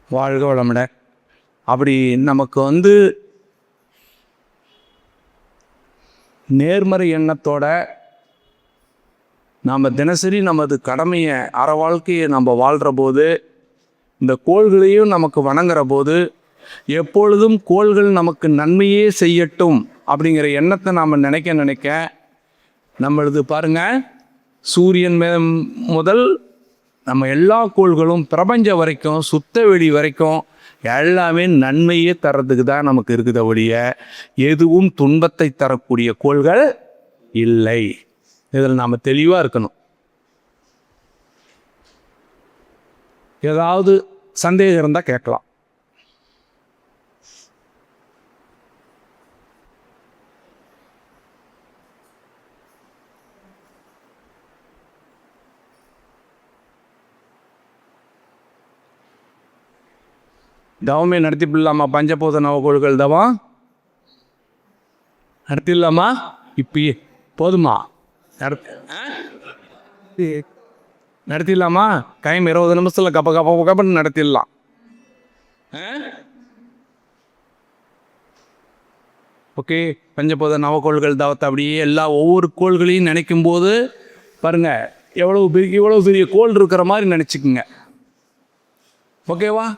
Speaker 1: வாழ்க வளமுடன். அப்படி நமக்கு நேர்மறை எண்ணத்தோட நாம் தினசரி நமது கடமையை அற வாழ்க்கையை நம்ம வாழ்கிற போது, இந்த கோள்களையும் நமக்கு வணங்குற போது, எப்பொழுதும் கோள்கள் நமக்கு நன்மையே செய்யட்டும் அப்படிங்கிற எண்ணத்தை நாம் நினைக்க நம்மளது பாருங்க, சூரியன் முதல் நம்ம எல்லா கோள்களும் பிரபஞ்சம் வரைக்கும், சுத்த வெளி வரைக்கும் எல்லாமே நன்மையே தர்றதுக்கு தான் நமக்கு இருக்குத ஒழிய எதுவும் துன்பத்தை தரக்கூடிய கோள்கள் இல்லை. இதில் நாம் தெளிவாக இருக்கணும். ஏதாவது சந்தேகம் இருந்தால் கேட்கலாம். தவமே நடத்திப்பிடலாமா? பஞ்சபூத நவகோள்கள் தவம் நடத்திடலாமா? இப்பயே போதுமா? நடத்திடலாமா? டைம் 20 நிமிஷத்தில் கப்பன்னு நடத்திடலாம். ஓகே, பஞ்சபூத நவகோள்கள் தவத்தை அப்படியே ஒவ்வொரு கோள்களையும் நினைக்கும் போது பாருங்க, இவ்வளவு பெரிய கோள் இருக்கிற மாதிரி நினச்சிக்குங்க. ஓகேவா?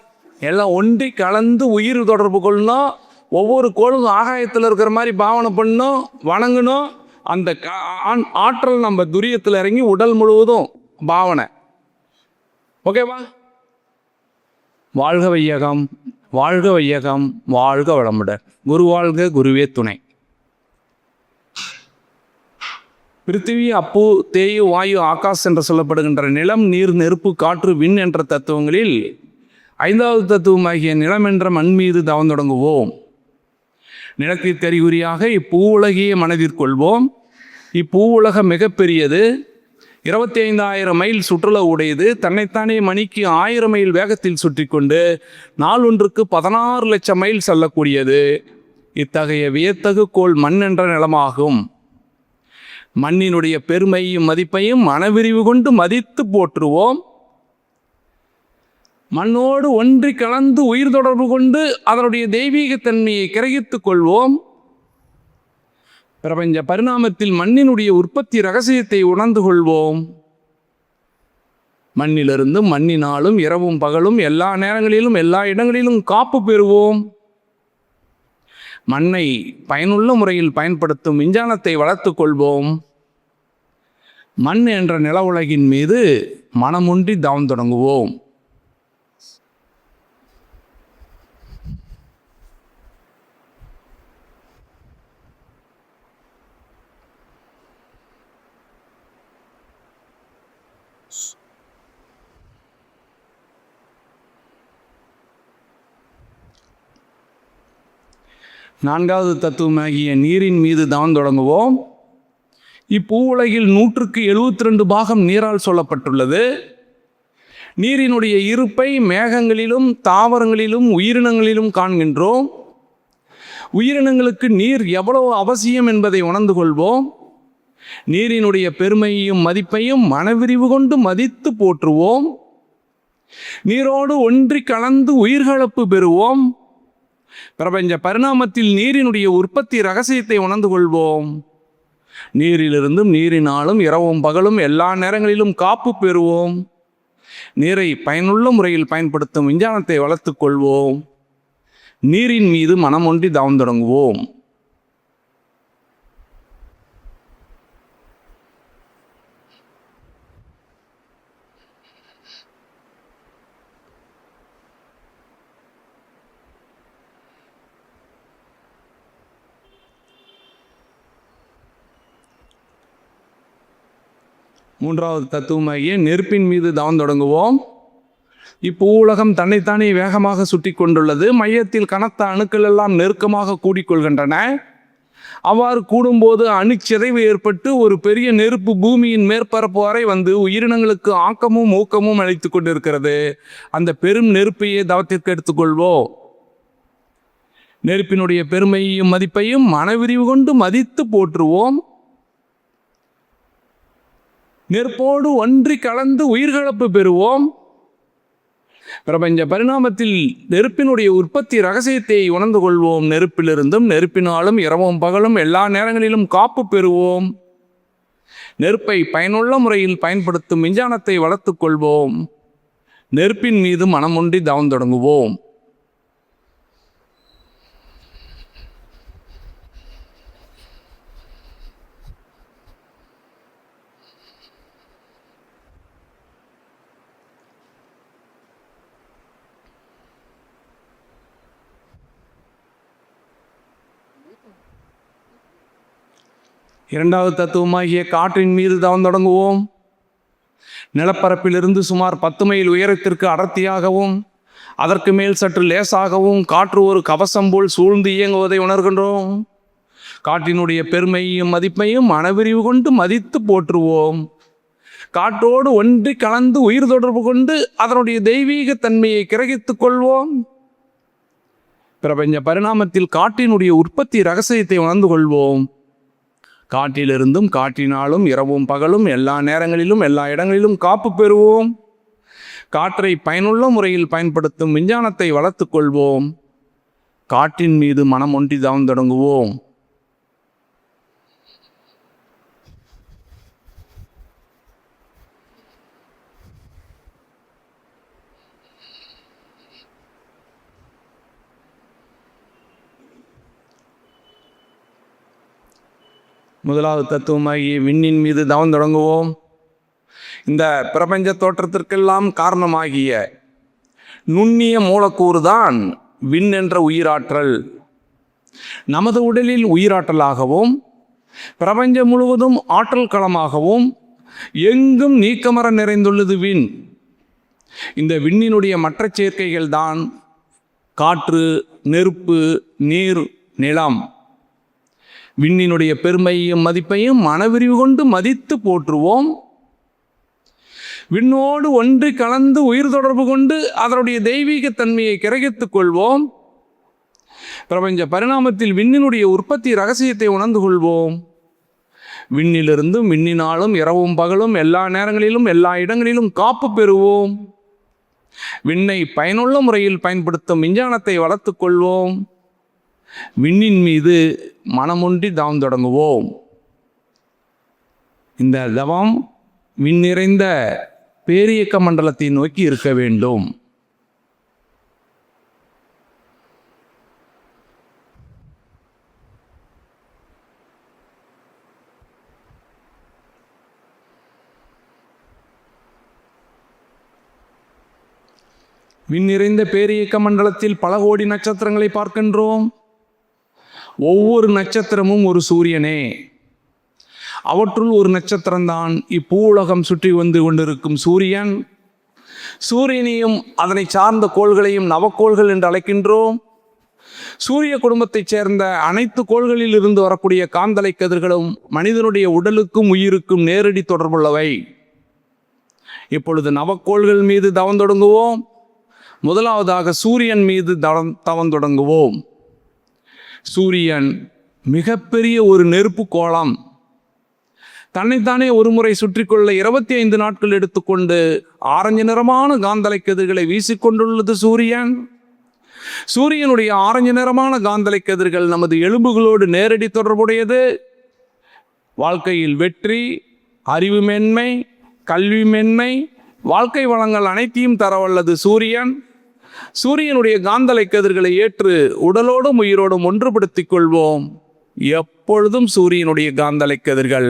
Speaker 1: எல்லாம் ஒன்றி கலந்து உயிர் தொடர்பு கொள்ளணும். ஒவ்வொரு கோளும் ஆகாயத்தில் இருக்கிற மாதிரி பாவனை பண்ணணும், வணங்கணும். அந்த ஆற்றல் நம்ம துரியத்தில் இறங்கி உடல் முழுவதும் பாவனை. ஓகேவா? வாழ்க வையகம், வாழ்க வையகம், வாழ்க வளமுடன். குரு வாழ்க, குருவே துணை. பிருத்திவி, அப்பு, தேயு, வாயு, ஆகாஷ் என்று சொல்லப்படுகின்ற நிலம், நீர், நெருப்பு, காற்று, விண் என்ற தத்துவங்களில் 5வது தத்துவமாகிய நிலம் என்ற மண் மீது தவம் தொடங்குவோம். நிலத்திற்கு அறிகுறியாக இப்பூ உலகையே மனதிற்கொள்வோம். இப்பூ உலகம் மிகப்பெரியது, 25,000 மைல் சுற்றுலா உடையது. தன்னைத்தானே மணிக்கு 1000 மைல் வேகத்தில் சுற்றி கொண்டு நாளொன்றுக்கு 16 லட்சம் மைல் செல்லக்கூடியது. இத்தகைய வியத்தகு கோள் மண் என்ற நிலமாகும். மண்ணினுடைய பெருமையும் மதிப்பையும் மனவிரிவு கொண்டு மதித்து போற்றுவோம். மண்ணோடு ஒன்றி கலந்து உயிர் தொடர்பு கொண்டு அதனுடைய தெய்வீகத்தன்மையை கிரகித்துக் கொள்வோம். பிரபஞ்ச பரிணாமத்தில் மண்ணினுடைய உற்பத்தி ரகசியத்தை உணர்ந்து கொள்வோம். மண்ணிலிருந்தும் மண்ணினாலும் இரவும் பகலும் எல்லா நேரங்களிலும் எல்லா இடங்களிலும் காப்பு பெறுவோம். மண்ணை பயனுள்ள முறையில் பயன்படுத்தும் விஞ்ஞானத்தை வளர்த்து கொள்வோம். மண் என்ற நில உலகின் மீது மனமுன்றி தவம் தொடங்குவோம். நான்காவது தத்துவமாகிய நீரின் மீது தவம் தொடங்குவோம். இப்பூ உலகில் 172 பாகம் நீரால் சொல்லப்பட்டுள்ளது. நீரினுடைய இருப்பை மேகங்களிலும் தாவரங்களிலும் உயிரினங்களிலும் காண்கின்றோம். உயிரினங்களுக்கு நீர் எவ்வளவு அவசியம் என்பதை உணர்ந்து கொள்வோம். நீரினுடைய பெருமையையும் மதிப்பையும் மனவிரிவு கொண்டு மதித்து போற்றுவோம். நீரோடு ஒன்றி கலந்து உயிர்கலப்பு பெறுவோம். பிரபஞ்ச பரிணாமத்தில் நீரினுடைய உற்பத்தி ரகசியத்தை உணர்ந்து கொள்வோம். நீரிலிருந்தும் நீரினாலும் இரவும் பகலும் எல்லா நேரங்களிலும் காப்பு பெறுவோம். நீரை பயனுள்ள முறையில் பயன்படுத்தும் விஞ்ஞானத்தை வளர்த்து கொள்வோம். நீரின் மீது மனமொன்றி தவம் தொடங்குவோம். மூன்றாவது தத்துவமாகிய நெருப்பின் மீது தவம் தொடங்குவோம். இப்பூ உலகம் தன்னைத்தானே வேகமாக சுற்றி கொண்டுள்ளது. மையத்தில் கனத்த அணுக்கள் எல்லாம் நெருக்கமாக கூடிக்கொள்கின்றன. அவ்வாறு கூடும்போது அணுச்சிதைவு ஏற்பட்டு ஒரு பெரிய நெருப்பு பூமியின் மேற்பரப்பு வரை வந்து உயிரினங்களுக்கு ஆக்கமும் ஊக்கமும் அளித்து கொண்டிருக்கிறது. அந்த பெரும் நெருப்பையே தவத்திற்கு எடுத்துக்கொள்வோம். நெருப்பினுடைய பெருமையையும் மதிப்பையும் மனவிரிவு கொண்டு மதித்து போற்றுவோம். நெருப்போடு ஒன்றி கலந்து உயிர்கலப்பு பெறுவோம். பிரபஞ்ச பரிணாமத்தில் நெருப்பினுடைய உற்பத்தி ரகசியத்தை உணர்ந்து கொள்வோம். நெருப்பிலிருந்தும் நெருப்பினாலும் இரவும் பகலும் எல்லா நேரங்களிலும் காப்பு பெறுவோம். நெருப்பை பயனுள்ள முறையில் பயன்படுத்தும் விஞ்ஞானத்தை வளர்த்து கொள்வோம். நெருப்பின் மீது மனமொன்றி தவம் தொடங்குவோம். இரண்டாவது தத்துவமாகிய காற்றின் மீது தவம் தொடங்குவோம். நிலப்பரப்பிலிருந்து சுமார் 10 மைல் உயரத்திற்கு அடர்த்தியாகவும் அதற்கு மேல் சற்று லேசாகவும் காற்று ஒரு கவசம் போல் சூழ்ந்து இயங்குவதை உணர்கின்றோம். காற்றினுடைய பெருமையும் மதிப்பையும் மனவிரிவு கொண்டு மதித்து போற்றுவோம். காற்றோடு ஒன்றி கலந்து உயிர் தொடர்பு கொண்டு அதனுடைய தெய்வீக தன்மையை கிரகித்துக் கொள்வோம். பிரபஞ்ச பரிணாமத்தில் காற்றினுடைய உற்பத்தி ரகசியத்தை உணர்ந்து கொள்வோம். காற்றிலிருந்தும் காற்றினாலும் இரவும் பகலும் எல்லா நேரங்களிலும் எல்லா இடங்களிலும் காப்பு பெறுவோம். காற்றை பயனுள்ள முறையில் பயன்படுத்தும் விஞ்ஞானத்தை வளர்த்து கொள்வோம். காற்றின் மீது மனமொன்றி தவம் தொடங்குவோம். முதலாவது தத்துவமாகிய விண்ணின் மீது தவம் தொடங்குவோம். இந்த பிரபஞ்ச தோற்றத்திற்கெல்லாம் காரணமாகிய நுண்ணிய மூலக்கூறு தான் விண் என்ற உயிராற்றல். நமது உடலில் உயிராற்றலாகவும் பிரபஞ்சம் முழுவதும் ஆற்றல் களமாகவும் எங்கும் நீக்கமர நிறைந்துள்ளது விண். இந்த விண்ணினுடைய மற்ற சேர்க்கைகள் தான் காற்று, நெருப்பு, நீர், நிலம். விண்ணினுடைய பெருமையும் மதிப்பையும் மனவிரிவு கொண்டு மதித்து போற்றுவோம். விண்ணோடு ஒன்றி கலந்து உயிர் தொடர்பு கொண்டு அதனுடைய தெய்வீக தன்மையை கிரகித்துக் கொள்வோம். பிரபஞ்ச பரிணாமத்தில் விண்ணினுடைய உற்பத்தி ரகசியத்தை உணர்ந்து கொள்வோம். விண்ணிலிருந்தும் விண்ணினாலும் இரவும் பகலும் எல்லா நேரங்களிலும் எல்லா இடங்களிலும் காப்பு பெறுவோம். விண்ணை பயனுள்ள முறையில் பயன்படுத்தும் விஞ்ஞானத்தை வளர்த்துக் கொள்வோம். விண்ணின் மீது மனமொன்றி தவம் தொடங்குவோம். இந்த தவம் விண் நிறைந்த பேரியக்க மண்டலத்தை நோக்கி இருக்க வேண்டும். விண் நிறைந்த பேரியக்க மண்டலத்தில் பல கோடி நட்சத்திரங்களை பார்க்கின்றோம். ஒவ்வொரு நட்சத்திரமும் ஒரு சூரியனே. அவற்றுள் ஒரு நட்சத்திரம்தான் இப்பூலகம் சுற்றி வந்து கொண்டிருக்கும் சூரியன். சூரியனையும் அதனை சார்ந்த கோள்களையும் நவக்கோள்கள் என்று அழைக்கின்றோம். சூரிய குடும்பத்தைச் சேர்ந்த அனைத்து கோள்களில் இருந்து வரக்கூடிய காந்தலை கதிர்களும் மனிதனுடைய உடலுக்கும் உயிருக்கும் நேரடி தொடர்புள்ளவை. இப்பொழுது நவக்கோள்கள் மீது தவம் தொடங்குவோம். முதலாவதாக சூரியன் மீது தவம் தொடங்குவோம். சூரியன் மிகப்பெரிய ஒரு நெருப்பு கோளம். தன்னைத்தானே ஒரு முறை சுற்றி கொள்ள 25 நாட்கள் எடுத்துக்கொண்டு ஆரஞ்சு நிறமான காந்தலை கதிர்களை வீசிக்கொண்டுள்ளது சூரியன். சூரியனுடைய ஆரஞ்சு நிறமான காந்தலை கதிர்கள் நமது எலும்புகளோடு நேரடி தொடர்புடையது. வாழ்க்கையில் வெற்றி, அறிவு மென்மை, கல்வி மென்மை, வாழ்க்கை வளங்கள் அனைத்தையும் தரவல்லது சூரியன். சூரியனுடைய காந்தலை கதிர்களை ஏற்று உடலோடும் உயிரோடும் ஒன்றுபடுத்திக் கொள்வோம். எப்பொழுதும் சூரியனுடைய காந்தலை கதிர்கள்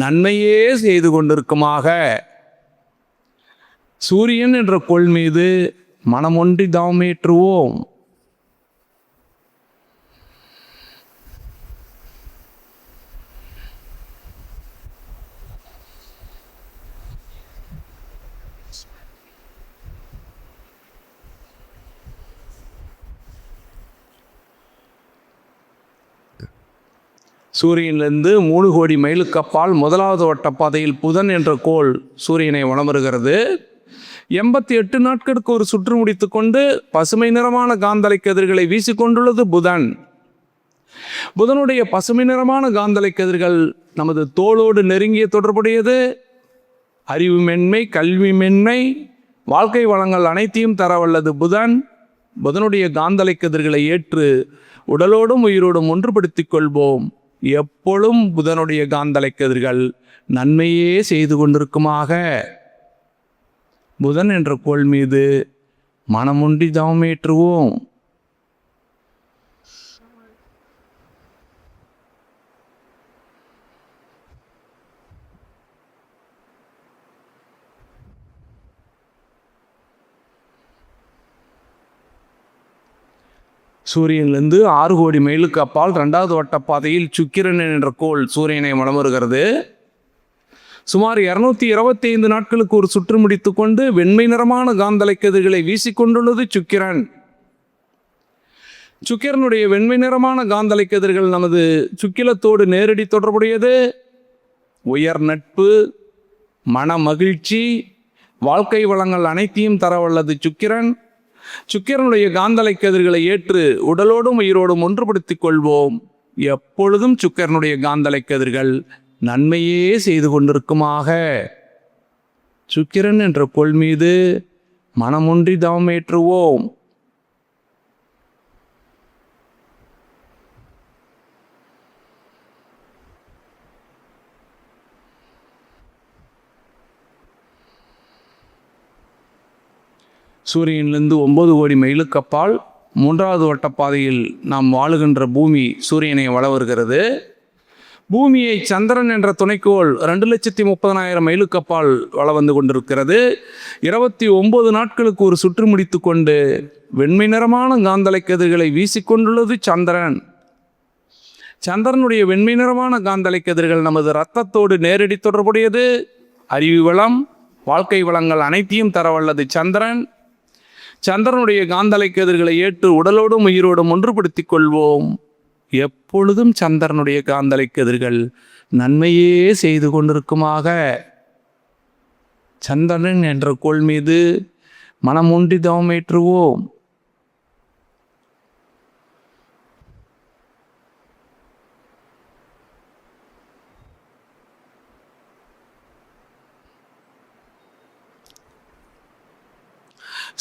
Speaker 1: நன்மையே செய்து கொண்டிருக்குமாக. சூரியன் என்ற கோள் மீது மனமொன்றி தவமேற்றுவோம். சூரியனிலிருந்து 3 கோடி மைலுக்கு அப்பால் முதலாவது வட்டப்பாதையில் புதன் என்ற கோள் சூரியனை வலமருகிறது. 88 நாட்களுக்கு ஒரு சுற்று முடித்து கொண்டு பசுமை நிறமான காந்தலை கதிர்களை வீசிக்கொண்டுள்ளது புதன். புதனுடைய பசுமை நிறமான காந்தலை கதிர்கள் நமது தோளோடு நெருங்கிய தொடர்புடையது. அறிவு மென்மை, கல்வி மென்மை, வாழ்க்கை வளங்கள் அனைத்தையும் தரவல்லது புதன். புதனுடைய காந்தலை கதிர்களை ஏற்று உடலோடும் உயிரோடும் ஒன்றுபடுத்திக் கொள்வோம். எப்பொழுதும் புதனுடைய காந்தலை கதிர்கள் நன்மையே செய்து கொண்டிருக்குமாக. புதன் என்ற கோள் மீது மனமொன்றி தவமேற்றுவோம். சூரியனிலிருந்து 6 கோடி மைலுக்கு அப்பால் 2வது வட்டப்பாதையில் சுக்கிரன் என்ற கோள் சூரியனை வலமருகிறது. சுமார் 225 நாட்களுக்கு ஒரு சுற்று முடித்து கொண்டு வெண்மை நிறமான காந்தலை கதிர்களை வீசிக்கொண்டுள்ளது சுக்கிரன். சுக்கிரனுடைய வெண்மை நிறமான காந்தலை கதிர்கள் நமது சுக்கிலத்தோடு நேரடி தொடர்புடையது. உயர் நட்பு, மன மகிழ்ச்சி, வாழ்க்கை வளங்கள் அனைத்தையும் தரவல்லது சுக்கிரன். சுக்கிரனுடைய காந்தலை கதிர்களை ஏற்று உடலோடும் உயிரோடும் ஒன்றுபடுத்திக் கொள்வோம். எப்பொழுதும் சுக்கிரனுடைய காந்தலை கதிர்கள் நன்மையே செய்து கொண்டிருக்குமாக. சுக்கிரன் என்ற கோள் மீது மனமொன்றி தவமேற்றுவோம். சூரியனிலிருந்து 9 கோடி மைலுக்கு அப்பால் 3வது வட்டப்பாதையில் நாம் வாழுகின்ற பூமி சூரியனை வல வருகிறது. பூமியை சந்திரன் என்ற துணைக்கோள் 2,30,000 மைலுக்கு அப்பால் வல வந்து கொண்டிருக்கிறது. 29 நாட்களுக்கு ஒரு சுற்று முடித்து கொண்டு வெண்மை நிறமான காந்தலை கதிர்களை வீசிக்கொண்டுள்ளது சந்திரன். சந்திரனுடைய வெண்மை நிறமான காந்தலை கதிர்கள் நமது இரத்தத்தோடு நேரடி தொடர்புடையது. அறிவு வளம், வாழ்க்கை வளங்கள் அனைத்தையும் தரவல்லது சந்திரன். சந்திரனுடைய காந்தலை கதிர்களை ஏற்று உடலோடும் உயிரோடும் ஒன்றுபடுத்திக் கொள்வோம். எப்பொழுதும் சந்திரனுடைய காந்தலை கதிர்கள் நன்மையே செய்து கொண்டிருக்குமாக. சந்திரன் என்ற கோள் மீது மனமொன்றி தவமேற்றுவோம்.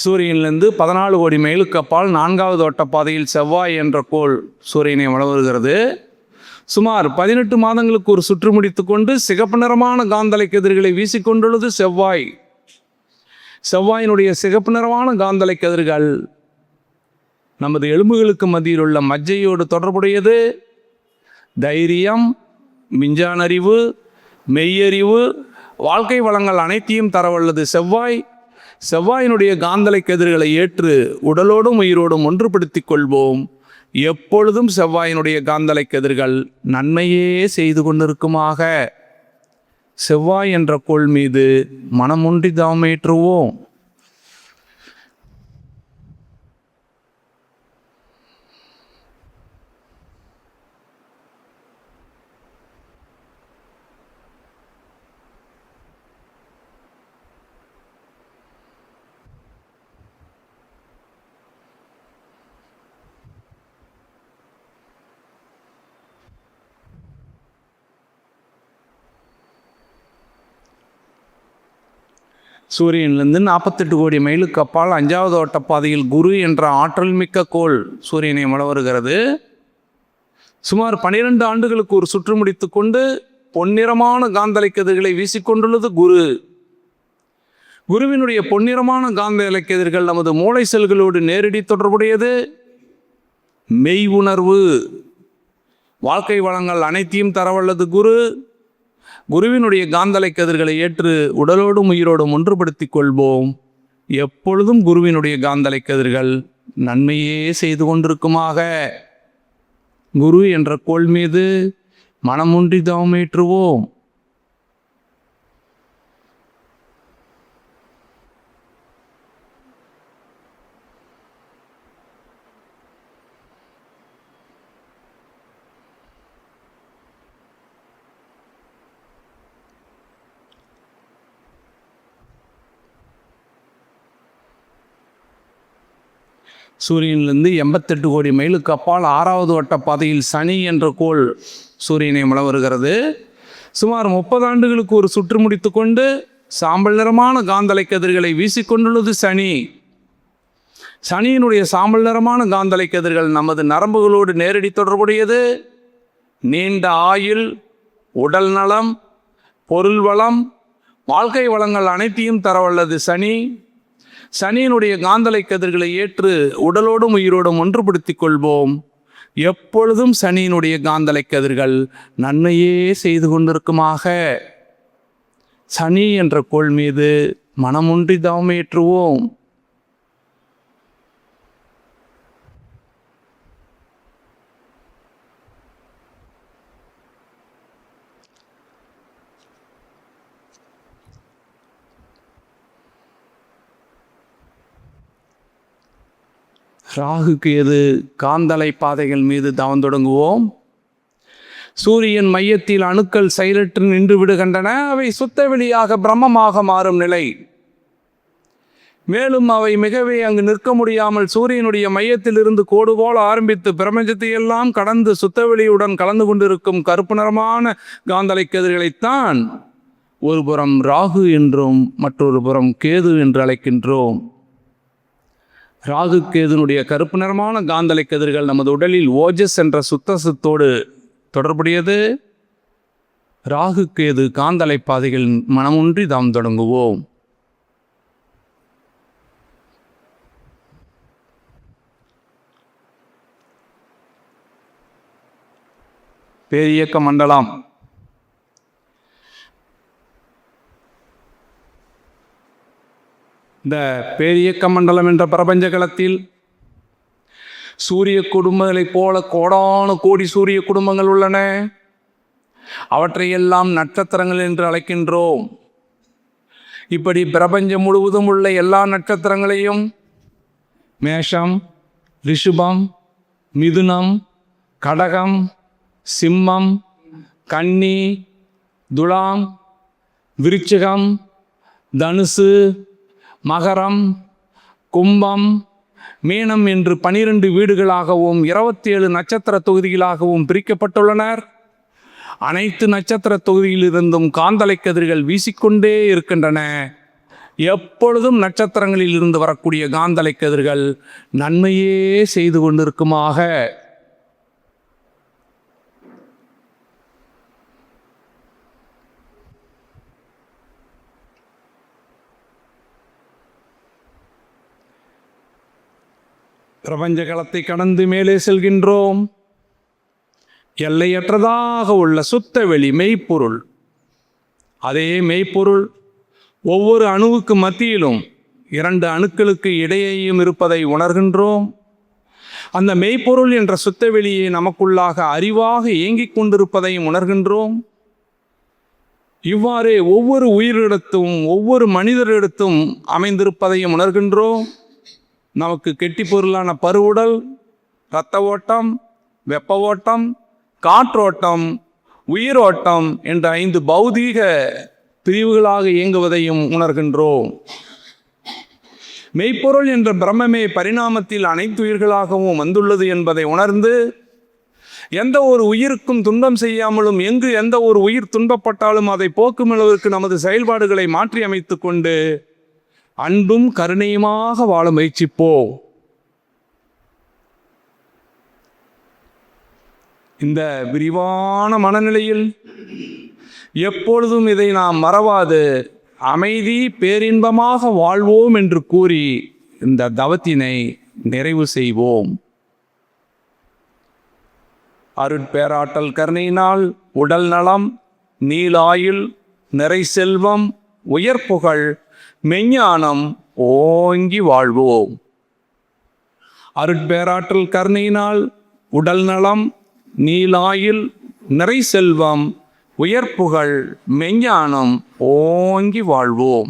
Speaker 1: சூரியனிலிருந்து 14 கோடி மைலுக்கு அப்பால் 4வது வட்டப்பாதையில் செவ்வாய் என்ற கோள் சூரியனை வலம் வருகிறது. சுமார் 18 மாதங்களுக்கு ஒரு சுற்று முடித்து கொண்டு சிகப்பு நிறமான காந்தலை கதிர்களை வீசிக்கொண்டுள்ளது செவ்வாய். செவ்வாயினுடைய சிகப்பு நிறமான காந்தலை கதிர்கள் நமது எலும்புகளுக்கு மத்தியில் உள்ள மஜ்ஜையோடு தொடர்புடையது. தைரியம், விஞ்ஞான அறிவு, மெய்யறிவு, வாழ்க்கை வளங்கள் அனைத்தையும் தரவல்லது செவ்வாய். செவ்வாயினுடைய காந்தலை கதிர்களை ஏற்று உடலோடும் உயிரோடும் ஒன்றுபடுத்தி கொள்வோம். எப்பொழுதும் செவ்வாயினுடைய காந்தலை கதிர்கள் நன்மையே செய்து கொண்டிருக்குமாக. செவ்வாய் என்ற கோள் மீது மனமுன்றி தாமேற்றுவோம். சூரியனிலிருந்து 48 கோடி மைலுக்கு அப்பால் 5வது வட்டப்பாதையில் குரு என்ற ஆற்றல் மிக்க கோள் சூரியனை வலம் வருகிறது. சுமார் 12 ஆண்டுகளுக்கு ஒரு சுற்று முடித்து கொண்டு பொன்னிறமான காந்தலை கதிர்களை வீசிக்கொண்டுள்ளது குரு. குருவினுடைய பொன்னிறமான காந்தலை கதிர்கள் நமது மூளை செல்களோடு நேரடி தொடர்புடையது. மெய் உணர்வு, வாழ்க்கை வளங்கள் அனைத்தையும் தரவல்லது குரு. குருவினுடைய காந்தலை கதிர்களை ஏற்று உடலோடும் உயிரோடும் ஒன்றுபடுத்தி கொள்வோம். எப்பொழுதும் குருவினுடைய காந்தலை கதிர்கள் நன்மையே செய்து கொண்டிருக்குமாக. குரு என்ற கோள் மீது மனமுன்றி தாமேற்றுவோம். சூரியனிலிருந்து 88 கோடி மைலுக்கு அப்பால் 6வது வட்டப்பாதையில் சனி என்ற கோள் சூரியனை வலம் வருகிறது. சுமார் 30 ஆண்டுகளுக்கு ஒரு சுற்று முடித்து கொண்டு சாம்பல் நிறமான காந்தலை கதிர்களை வீசிக்கொண்டுள்ளது சனி. சனியினுடைய சாம்பல் நிறமான காந்தலை கதிர்கள் நமது நரம்புகளோடு நேரடி தொடர்புடையது. நீண்ட ஆயுள், உடல் நலம், பொருள் வளம், வாழ்க்கை வளங்கள் அனைத்தையும் தரவல்லது சனி. சனியினுடைய காந்தலை கதிர்களை ஏற்று உடலோடும் உயிரோடும் ஒன்றுபடுத்தி கொள்வோம். எப்பொழுதும் சனியினுடைய காந்தலை கதிர்கள் நன்மையே செய்து கொண்டிருக்குமாக. சனி என்ற கோள் மீது மனமுன்றி தாமேற்றுவோம். ராகு கேது காந்தலை பாதைகள் மீது தவம் தொடங்குவோம். சூரியன் மையத்தில் அணுக்கள் செயலற்று நின்று விடுகின்றன. அவை சுத்த வெளியாக பிரம்மமாக மாறும் நிலை. மேலும் அவை மிகவே அங்கு நிற்க முடியாமல் சூரியனுடைய மையத்தில் இருந்து கோடு போல ஆரம்பித்து பிரபஞ்சத்தை எல்லாம் கடந்து சுத்தவெளியுடன் கலந்து கொண்டிருக்கும் கருப்பு நிறமான காந்தலை கதிர்களைத்தான் ஒரு புறம் ராகு என்றும் மற்றொரு புறம் கேது என்று அழைக்கின்றோம். ராகு கேதுனுடைய கருப்பு நிறமான காந்தலை கதிர்கள் நமது உடலில் ஓஜஸ் என்ற சுத்தத்தோடு தொடர்புடையது. ராகு கேது காந்தலை பாதைகள் மனமுன்றி தாம் தொடங்குவோம். பேரியக்க மண்டலம். இந்த பேரியக்க மண்டலம் என்ற பிரபஞ்ச களத்தில் சூரிய குடும்பங்களைப் போல கோடான கோடி சூரிய குடும்பங்கள் உள்ளன. அவற்றையெல்லாம் நட்சத்திரங்கள் என்று அழைக்கின்றோம். இப்படி பிரபஞ்சம் முழுவதும் உள்ள எல்லா நட்சத்திரங்களையும் மேஷம், ரிஷபம், மிதுனம், கடகம், சிம்மம், கன்னி, துலாம், விருச்சிகம், தனுசு, மகரம், கும்பம், மீனம் என்று 12 வீடுகளாகவும் 27 நட்சத்திர தொகுதிகளாகவும் பிரிக்கப்பட்டுள்ளனர். அனைத்து நட்சத்திர தொகுதியிலிருந்தும் காந்தலை கதிர்கள் வீசிக்கொண்டே இருக்கின்றன. எப்பொழுதும் நட்சத்திரங்களில் இருந்து வரக்கூடிய காந்தலை கதிர்கள் நன்மையே செய்து கொண்டிருக்குமாக. பிரபஞ்ச களத்தை கடந்து மேலே செல்கின்றோம். எல்லையற்றதாக உள்ள சுத்த வெளி மெய்ப்பொருள், அதே மெய்ப்பொருள் ஒவ்வொரு அணுவுக்கு மத்தியிலும் 2 அணுக்களுக்கு இடையேயும் இருப்பதை உணர்கின்றோம். அந்த மெய்ப்பொருள் என்ற சுத்த வெளியை நமக்குள்ளாக அறிவாக இயங்கிக் கொண்டிருப்பதையும் உணர்கின்றோம். இவ்வாறு ஒவ்வொரு உயிரிடத்தும் ஒவ்வொரு மனிதரிடத்தும் அமைந்திருப்பதையும் உணர்கின்றோம். நமக்கு கெட்டி பொருளான பருவுடல், இரத்த ஓட்டம், வெப்ப ஓட்டம், காற்றோட்டம், உயிரோட்டம் என்ற 5 பௌதீக பிரிவுகளாக இயங்குவதையும் உணர்கின்றோம். மெய்ப்பொருள் என்ற பிரம்மமே பரிணாமத்தில் அனைத்து உயிர்களாகவும் வந்துள்ளது என்பதை உணர்ந்து, எந்த ஒரு உயிருக்கும் துன்பம் செய்யாமலும் எங்கு எந்த ஒரு உயிர் துன்பப்பட்டாலும் அதை போக்கும் அளவிற்கு நமது செயல்பாடுகளை மாற்றி அமைத்து கொண்டு அன்பும் கருணையுமாக வாழ முயற்சிப்போம். இந்த விரிவான மனநிலையில் எப்பொழுதும் இதை நாம் மறவாது அமைதி பேரின்பமாக வாழ்வோம் என்று கூறி இந்த தவத்தினை நிறைவு செய்வோம். அருட்பேராற்றல் கருணையினால் உடல் நலம், நீளாயுள், நிறை செல்வம், உயர்ப்புகழ், மெஞ்ஞானம் ஓங்கி வாழ்வோம். அருட்பேராற்றல் கருணையினால் உடல் நலம், நீளாயுள், நிறை செல்வம், உயர்ப்புகழ், மெஞ்ஞானம் ஓங்கி வாழ்வோம்.